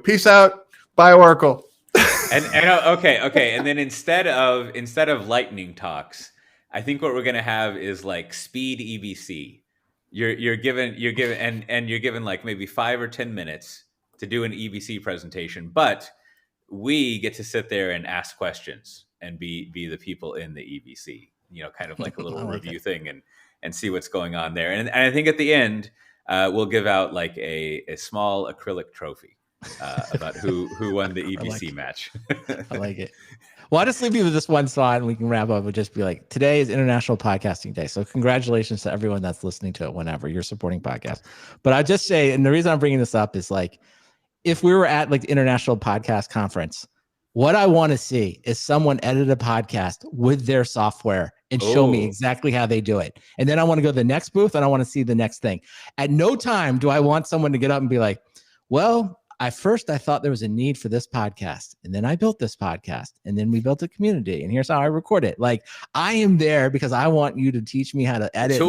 peace out, bye Oracle. and okay, and then instead of lightning talks, I think what we're going to have is like speed EBC. You're given like maybe 5 or 10 minutes to do an EBC presentation, but we get to sit there and ask questions and be the people in the EBC, kind of like a little review thing and see what's going on there. And I think at the end, we'll give out like a small acrylic trophy about who won the EBC match. I like it. Well, I'll just leave you with this one thought and we can wrap up. We'll just be like, today is International Podcasting Day. So congratulations to everyone that's listening to it whenever you're supporting podcasts. But I just say, and the reason I'm bringing this up is like, if we were at like the International Podcast Conference, what I want to see is someone edit a podcast with their software and show me exactly how they do it. And then I want to go to the next booth and I want to see the next thing. At no time do I want someone to get up and be like, well, I thought there was a need for this podcast, and then I built this podcast, and then we built a community, and here's how I record it. Like I am there because I want you to teach me how to edit.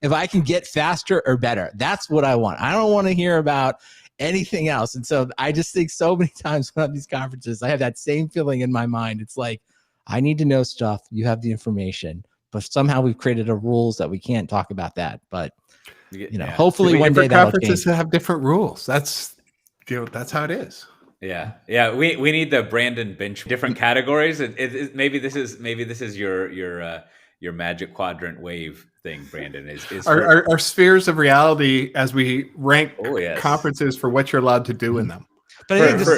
If I can get faster or better, that's what I want. I don't want to hear about anything else. And so I just think so many times when I'm at these conferences, I have that same feeling in my mind. It's like, I need to know stuff. You have the information, but somehow we've created a rules that we can't talk about that. But hopefully one day conferences have different rules. That's how it is. Yeah. We need the Brandon bench, different categories. Maybe this is your magic quadrant wave thing, Brandon. Is our spheres of reality as we rank conferences for what you're allowed to do in them. But for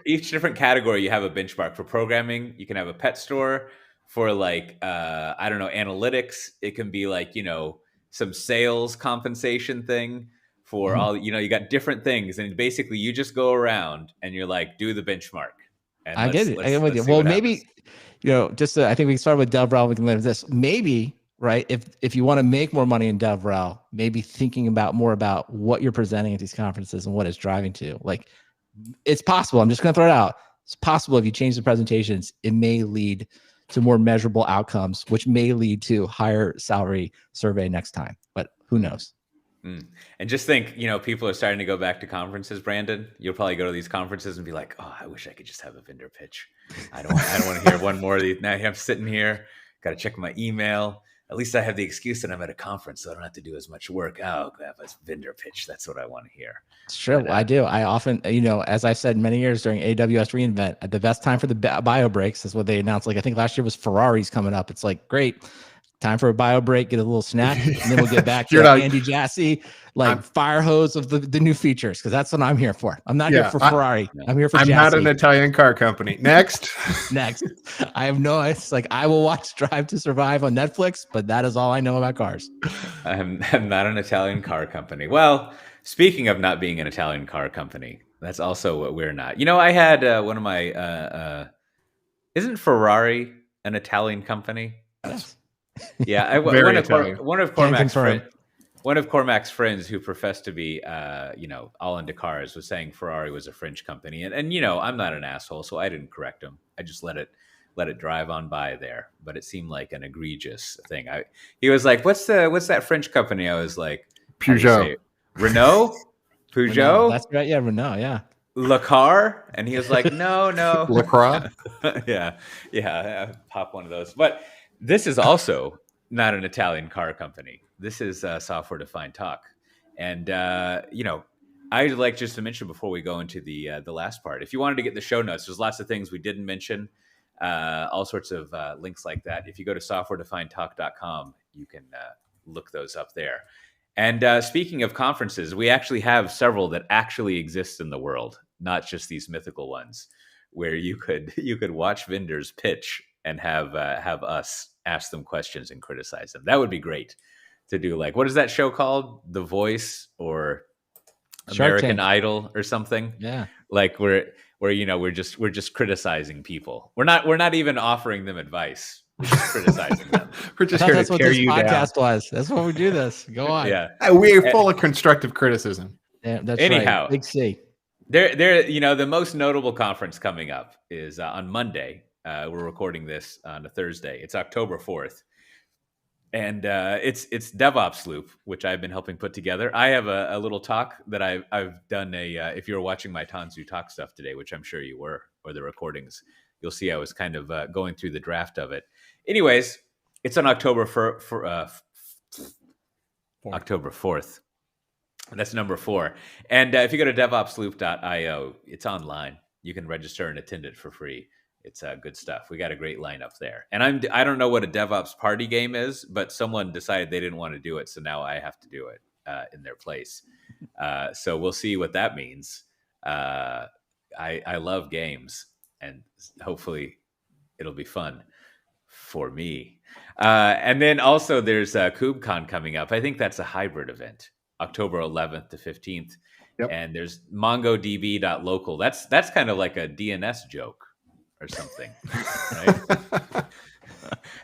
each different category, you have a benchmark. For programming, you can have a pet store. For like analytics, it can be like some sales compensation thing. For all you got different things, and basically you just go around and you're like, do the benchmark. And I get it. I get with you. Well, maybe I think we can start with DevRel. We can live this. Maybe right if you want to make more money in DevRel, maybe thinking more about what you're presenting at these conferences and what it's driving to. Like, it's possible. I'm just going to throw it out. It's possible if you change the presentations, it may lead to more measurable outcomes, which may lead to higher salary survey next time. But who knows? And just think, people are starting to go back to conferences, Brandon. You'll probably go to these conferences and be like, oh, I wish I could just have a vendor pitch. I don't want to hear one more of these. Now I'm sitting here, got to check my email. At least I have the excuse that I'm at a conference, so I don't have to do as much work. Oh, I have a vendor pitch. That's what I want to hear. It's true. I do. I often, as I've said many years during AWS reInvent, at the best time for the bio breaks is what they announced. Like, I think last year was Ferrari's coming up. It's like, great. Time for a bio break, get a little snack, and then we'll get back to Andy Jassy, fire hose of the new features, because that's what I'm here for. I'm not here for Ferrari. I'm here for Jassy. I'm not an Italian car company. Next. I have it's like I will watch Drive to Survive on Netflix, but that is all I know about cars. I'm not an Italian car company. Well, speaking of not being an Italian car company, that's also what we're not. I had one of my, isn't Ferrari an Italian company? Yes. Yeah, one of Cormac's friends who professed to be, all into cars was saying Ferrari was a French company, and I'm not an asshole, so I didn't correct him. I just let it drive on by there. But it seemed like an egregious thing. He was like, "What's that French company?" I was like, Peugeot, Renault, Peugeot. Renault, that's right. Yeah, Renault. Yeah. Le Car, and he was like, "No, Le Car." yeah, pop one of those, but. This is also not an Italian car company. This is Software Defined Talk. And I'd like just to mention before we go into the last part, if you wanted to get the show notes, there's lots of things we didn't mention, all sorts of links like that. If you go to softwaredefinedtalk.com, you can look those up there. And speaking of conferences, we actually have several that actually exist in the world, not just these mythical ones, where you could watch vendors pitch and have us ask them questions and criticize them. That would be great to do. Like, what is that show called? The Voice or American Idol or something? Yeah, like where we're just criticizing people. We're not even offering them advice. We're just criticizing them. We're just here to tear you down. That's what this podcast was. That's what we do. This go on. Yeah, we're full of constructive criticism. Yeah, that's anyhow. Right. Big C. There. The most notable conference coming up is on Monday. We're recording this on a Thursday. It's October 4th. And it's DevOps Loop, which I've been helping put together. I have a little talk that I've done. If you were watching my Tanzu Talk stuff today, which I'm sure you were, or the recordings, you'll see I was kind of going through the draft of it. Anyways, it's on October 4th. That's number 4. And if you go to DevOpsLoop.io, it's online. You can register and attend it for free. It's good stuff. We got a great lineup there. And I don't know what a DevOps party game is, but someone decided they didn't want to do it, so now I have to do it in their place. So we'll see what that means. I love games, and hopefully it'll be fun for me. And then also there's KubeCon coming up. I think that's a hybrid event, October 11th to 15th. Yep. And there's MongoDB.local. That's kind of like a DNS joke or something,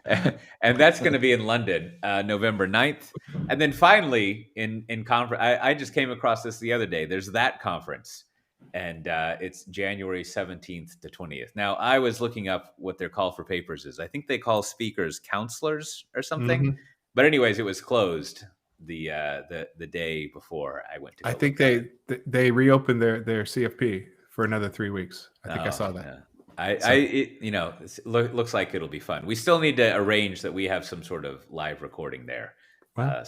right? And that's going to be in London, November 9th. And then finally in conference, I just came across this the other day. There's that conference, and it's January 17th to 20th. Now, I was looking up what their call for papers is. I think they call speakers counselors or something. Mm-hmm. But anyways, it was closed the day before I went to. I think they reopened their CFP for another 3 weeks. I think I saw that. Yeah. It looks like it'll be fun. We still need to arrange that we have some sort of live recording there. Wow.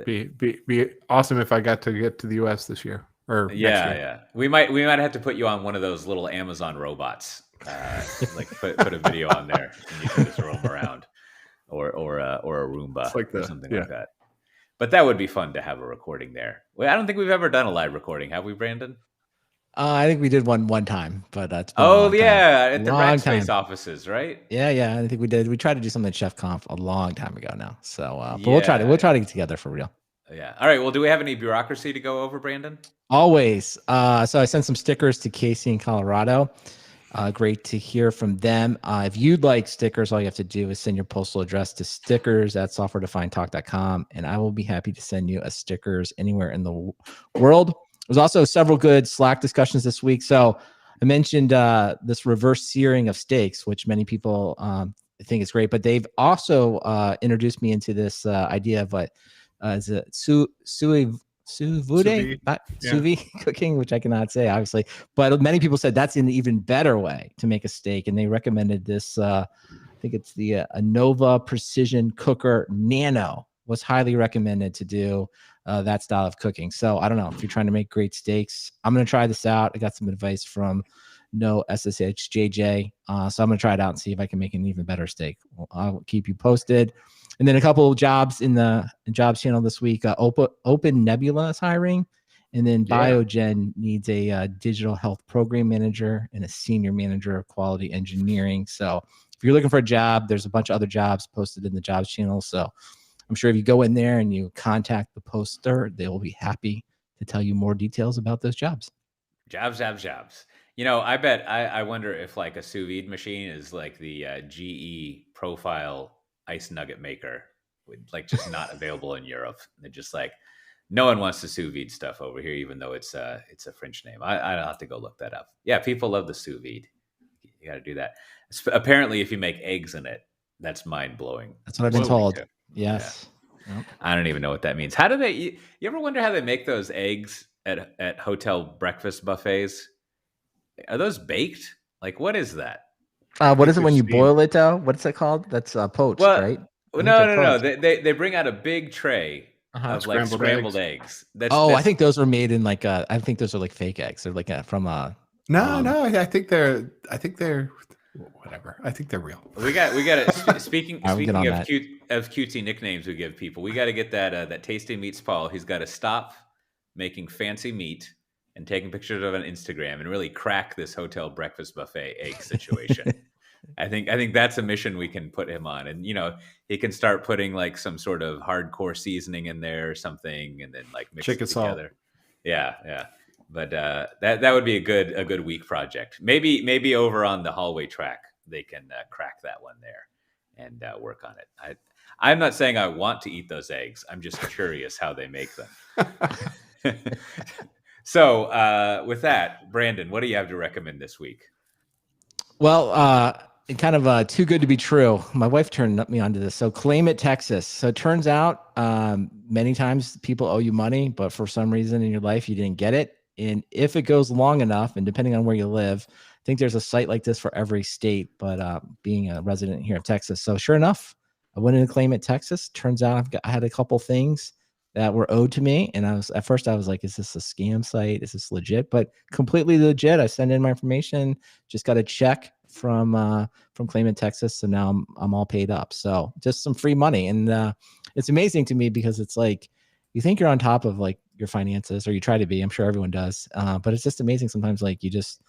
Be awesome if I got to get to the US this year or next year. Yeah. We might have to put you on one of those little Amazon robots, like put a video on there and you can just roam around, or a Roomba or something like that. But that would be fun to have a recording there. Well, I don't think we've ever done a live recording, have we, Brandon? I think we did one time, but it's been at the Rackspace offices, right? Yeah. I think we did. We tried to do something at Chef Conf a long time ago now. So, but we'll try to get together for real. Yeah. All right. Well, do we have any bureaucracy to go over, Brandon? Always. So I sent some stickers to Casey in Colorado. Great to hear from them. If you'd like stickers, all you have to do is send your postal address to stickers@softwaredefinedtalk.com, and I will be happy to send you a stickers anywhere in the world. There's also several good Slack discussions this week. So I mentioned this reverse searing of steaks, which many people think is great, but they've also introduced me into this idea of what is it sous vide cooking, which I cannot say obviously, but many people said that's an even better way to make a steak, and they recommended this. I think it's the Anova Precision Cooker Nano was highly recommended to do that style of cooking. So I don't know if you're trying to make great steaks. I'm going to try this out. I got some advice from No SSHJJ. So I'm going to try it out and see if I can make an even better steak. I'll keep you posted. And then a couple of jobs in the jobs channel this week. Open Nebula is hiring. And then Biogen needs a digital health program manager and a senior manager of quality engineering. So if you're looking for a job, there's a bunch of other jobs posted in the jobs channel. So I'm sure if you go in there and you contact the poster, they will be happy to tell you more details about those jobs. Jobs. I wonder if like a sous vide machine is like the GE profile ice nugget maker, like just not available in Europe. They're just like, no one wants the sous vide stuff over here, even though it's a French name. I don't have to go look that up. Yeah, people love the sous vide. You got to do that. Apparently, if you make eggs in it, that's mind blowing. That's what I've been told. Too. Yes. Yeah. Yep. I don't even know what that means. How do they? You ever wonder how they make those eggs at hotel breakfast buffets? Are those baked? Like, what is that? What is it when you boil it though? What's it called? That's poached, right? No. They bring out a big tray of like scrambled eggs. That's I think those are made in like I think those are like fake eggs. They're like from No, I think they're whatever. I think they're real. We got it. Speaking of cutesy nicknames we give people, we got to get that Tasty Meats Paul. He's got to stop making fancy meat and taking pictures of it on Instagram and really crack this hotel breakfast buffet egg situation. I think that's a mission we can put him on, and he can start putting like some sort of hardcore seasoning in there or something, and then like mix chicken it together. Salt. Yeah. But that would be a good week project. Maybe over on the hallway track they can crack that one there and work on it. I'm not saying I want to eat those eggs. I'm just curious how they make them. So with that, Brandon, what do you have to recommend this week? Well, kind of too good to be true. My wife turned me onto this. So Claim It Texas. So it turns out many times people owe you money, but for some reason in your life you didn't get it. And if it goes long enough, and depending on where you live, I think there's a site like this for every state, but being a resident here of Texas. So sure enough, I went in to Claim It Texas. Turns out I had a couple things that were owed to me. And at first I was like, is this a scam site? Is this legit? But completely legit. I sent in my information, just got a check from Claim It Texas. So now I'm all paid up. So just some free money. And it's amazing to me because it's like, you think you're on top of like your finances, or you try to be. I'm sure everyone does. But it's just amazing sometimes, like you just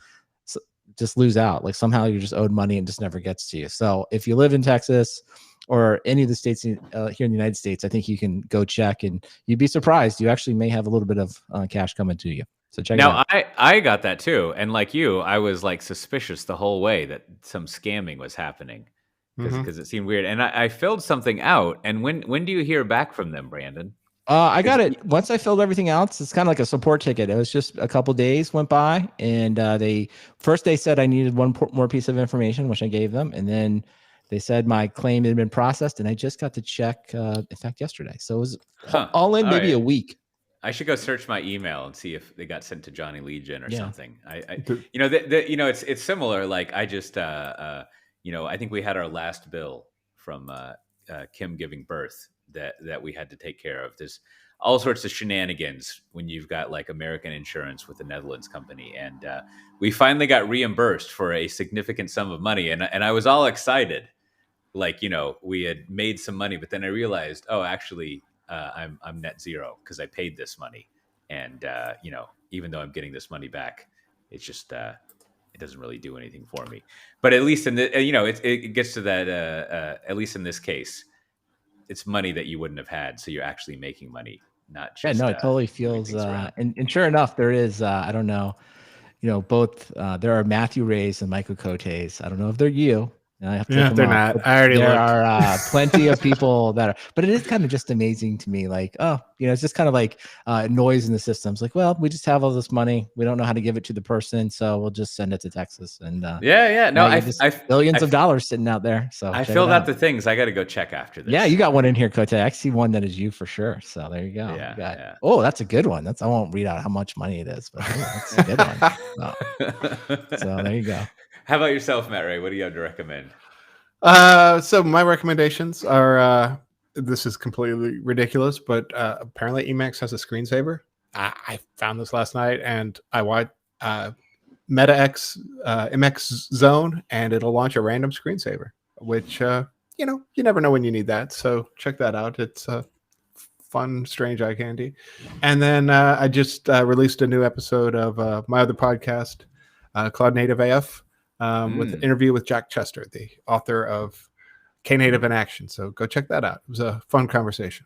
lose out. Like somehow you're just owed money and just never gets to you. So if you live in Texas or any of the states here in the United States, I think you can go check, and you'd be surprised. You actually may have a little bit of cash coming to you. So check it out. I got that too. And like you, I was like suspicious the whole way that some scamming was happening because it seemed weird. And I filled something out. And when do you hear back from them, Brandon? I got it. Once I filled everything out, it's kind of like a support ticket. It was just a couple days went by, and they said I needed one more piece of information, which I gave them. And then they said my claim had been processed, and I just got the check, in fact, yesterday. So it was all in maybe a week. I should go search my email and see if they got sent to Johnny Legion or something. It's similar. Like I just, I think we had our last bill from Kim giving birth that we had to take care of. There's all sorts of shenanigans when you've got like American insurance with the Netherlands company. And we finally got reimbursed for a significant sum of money. And I was all excited. Like, we had made some money, but then I realized, actually, I'm net zero because I paid this money. And, even though I'm getting this money back, it's just, it doesn't really do anything for me. But at least it gets to that, at least in this case, it's money that you wouldn't have had. So you're actually making money, not just. Yeah, no, it totally feels, and sure enough, there is, I don't know, both, there are Matthew Rays and Michael Cotes. I don't know if they're you. I have to they're not. I already There are plenty of people that are, but it is kind of just amazing to me. Like, it's just kind of like noise in the systems. Like, well, we just have all this money. We don't know how to give it to the person, so we'll just send it to Texas. And no, I billions of dollars sitting out there. So I filled out the things. I got to go check after this. Yeah, you got one in here, Cote. I see one that is you for sure. So there you go. Yeah. Oh, that's a good one. I won't read out how much money it is, but that's a good one. So there you go. How about yourself, Matt Ray? What do you have to recommend? So my recommendations are, this is completely ridiculous, but apparently Emacs has a screensaver. I found this last night, and I watched MetaX Emacs Zone, and it'll launch a random screensaver, which, you never know when you need that. So check that out. It's fun, strange eye candy. And then I just released a new episode of my other podcast, Cloud Native AF. With an interview with Jack Chester, the author of Knative in Action. So go check that out. It was a fun conversation.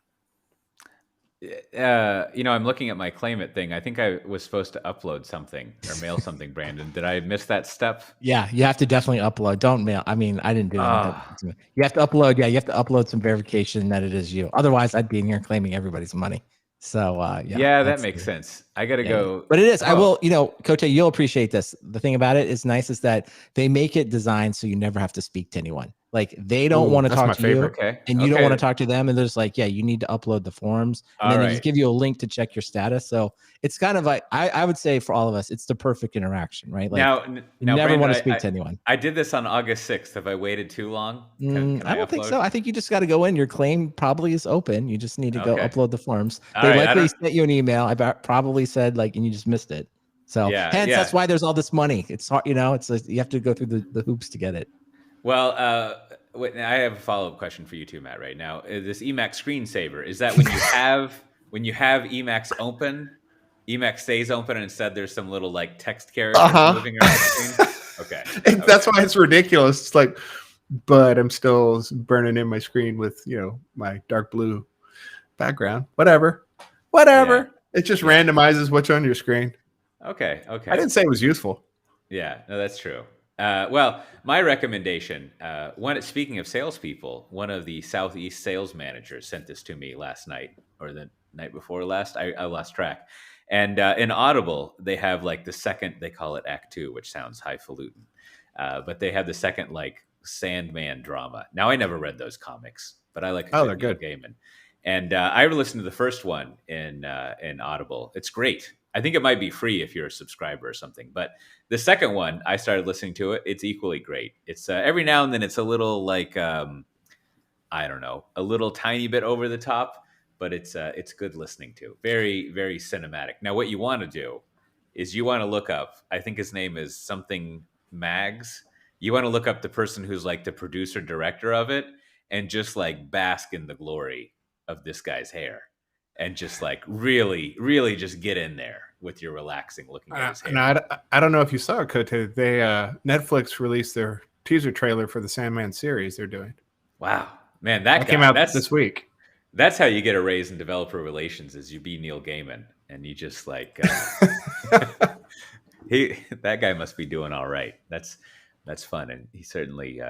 I'm looking at my Claim It thing. I think I was supposed to upload something or mail something, Brandon. Did I miss that step? Yeah, you have to definitely upload. Don't mail. I mean, I didn't do it. You have to upload. Yeah, you have to upload some verification that it is you. Otherwise, I'd be in here claiming everybody's money. So that makes sense. I gotta go. But it is. I will. Cote, you'll appreciate this. The thing about it is nice is that they make it designed so you never have to speak to anyone. Like they don't want to talk to you, okay. and you don't want to talk to them. And there's like, yeah, you need to upload the forms, and then they just give you a link to check your status. So it's kind of like I would say for all of us, it's the perfect interaction, right? Like now you never Brandon, want to speak to anyone. I did this on August 6th. Have I waited too long? Can I don't think so. I think you just got to go in. Your claim probably is open. You just need to go upload the forms. They likely sent you an email. I probably said like, and you just missed it. So hence that's why there's all this money. It's hard, it's like you have to go through the hoops to get it. Well, I have a follow-up question for you too, Matt. Right now, this Emacs Screensaver, is that when you have Emacs open, Emacs stays open, and instead there's some little like text character moving around the screen? Okay. That's why it's ridiculous. It's like, but I'm still burning in my screen with my dark blue background. Whatever. Yeah. It just randomizes what's on your screen. Okay. I didn't say it was useful. Yeah, no, that's true. Well, my recommendation, speaking of salespeople, one of the Southeast sales managers sent this to me last night or the night before last. I lost track. And in Audible, they have like the second, they call it Act 2, which sounds highfalutin. But they have the second like Sandman drama. Now, I never read those comics, but I like they're good. Gaiman. And I listened to the first one in Audible. It's great. I think it might be free if you're a subscriber or something. But the second one, I started listening to it. It's equally great. It's every now and then it's a little like, I don't know, a little tiny bit over the top, but it's good listening to. Very, very cinematic. Now, what you want to do is you want to look up, I think his name is something Mags. You want to look up the person who's like the producer director of it and just like bask in the glory of this guy's hair. And just like really, really just get in there with your relaxing looking at his hair. And I don't know if you saw it, Cote. They Netflix released their teaser trailer for the Sandman series they're doing. Wow, man, that came out this week. That's how you get a raise in developer relations, is you be Neil Gaiman, and you just like that guy must be doing all right. That's fun, and he certainly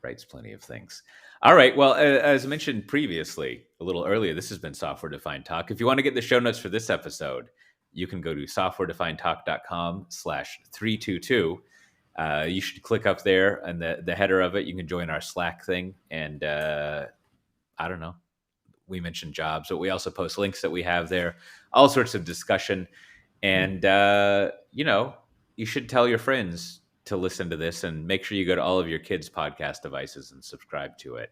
writes plenty of things. All right. Well, as I mentioned previously, a little earlier, this has been Software Defined Talk. If you want to get the show notes for this episode, you can go to softwaredefinedtalk.com/322. You should click up there and the header of it. You can join our Slack thing. And I don't know, we mentioned jobs, but we also post links that we have there, all sorts of discussion. And, you should tell your friends to listen to this, and make sure you go to all of your kids' podcast devices and subscribe to it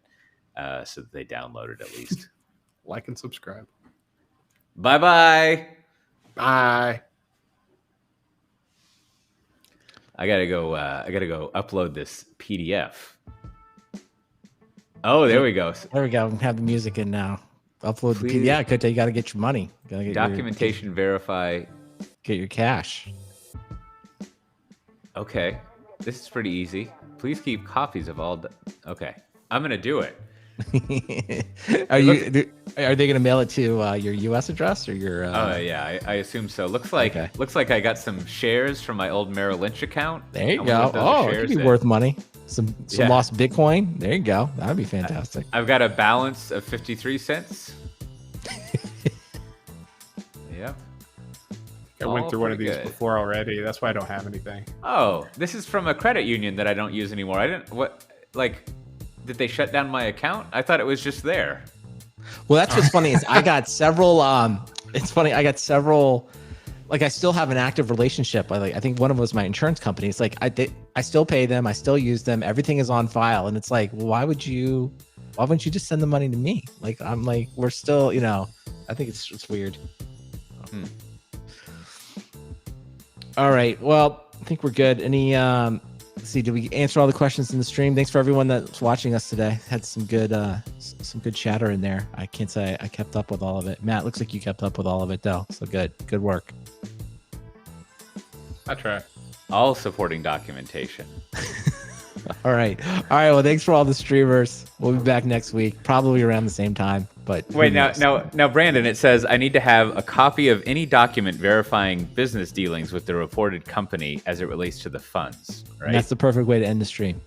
so that they download it at least. Like and subscribe. Bye-bye. Bye. I gotta go upload this PDF. Oh, there we go. There we go. We have the music in now. Upload the PDF. Yeah, Cote, you gotta get your money. Gotta get documentation, verify. Get your cash. Okay, this is pretty easy. Please keep copies of all. Okay, I'm gonna do it. Are they gonna mail it to your U.S. address or your? Oh yeah, I assume so. Looks like I got some shares from my old Merrill Lynch account. There you go. Oh, it could be worth money. Some lost Bitcoin. There you go. That would be fantastic. I've got a balance of 53 cents. Yep. I went through one of these before already. That's why I don't have anything. Oh, this is from a credit union that I don't use anymore. Did they shut down my account? I thought it was just there. Well, that's what's funny is I got several. It's funny. I got several. Like I still have an active relationship. I think one of them was my insurance company. It's like I still pay them. I still use them. Everything is on file. And it's like, well, why wouldn't you just send the money to me? Like I'm like we're still. I think it's weird. All right. Well, I think we're good. Any, let's see, did we answer all the questions in the stream? Thanks for everyone that's watching us today. Had some good chatter in there. I can't say I kept up with all of it. Matt, looks like you kept up with all of it though. So good work. I try. All supporting documentation. All right. Well, thanks for all the streamers. We'll be back next week, probably around the same time. But wait, now, Brandon, it says I need to have a copy of any document verifying business dealings with the reported company as it relates to the funds. Right. And that's the perfect way to end the stream.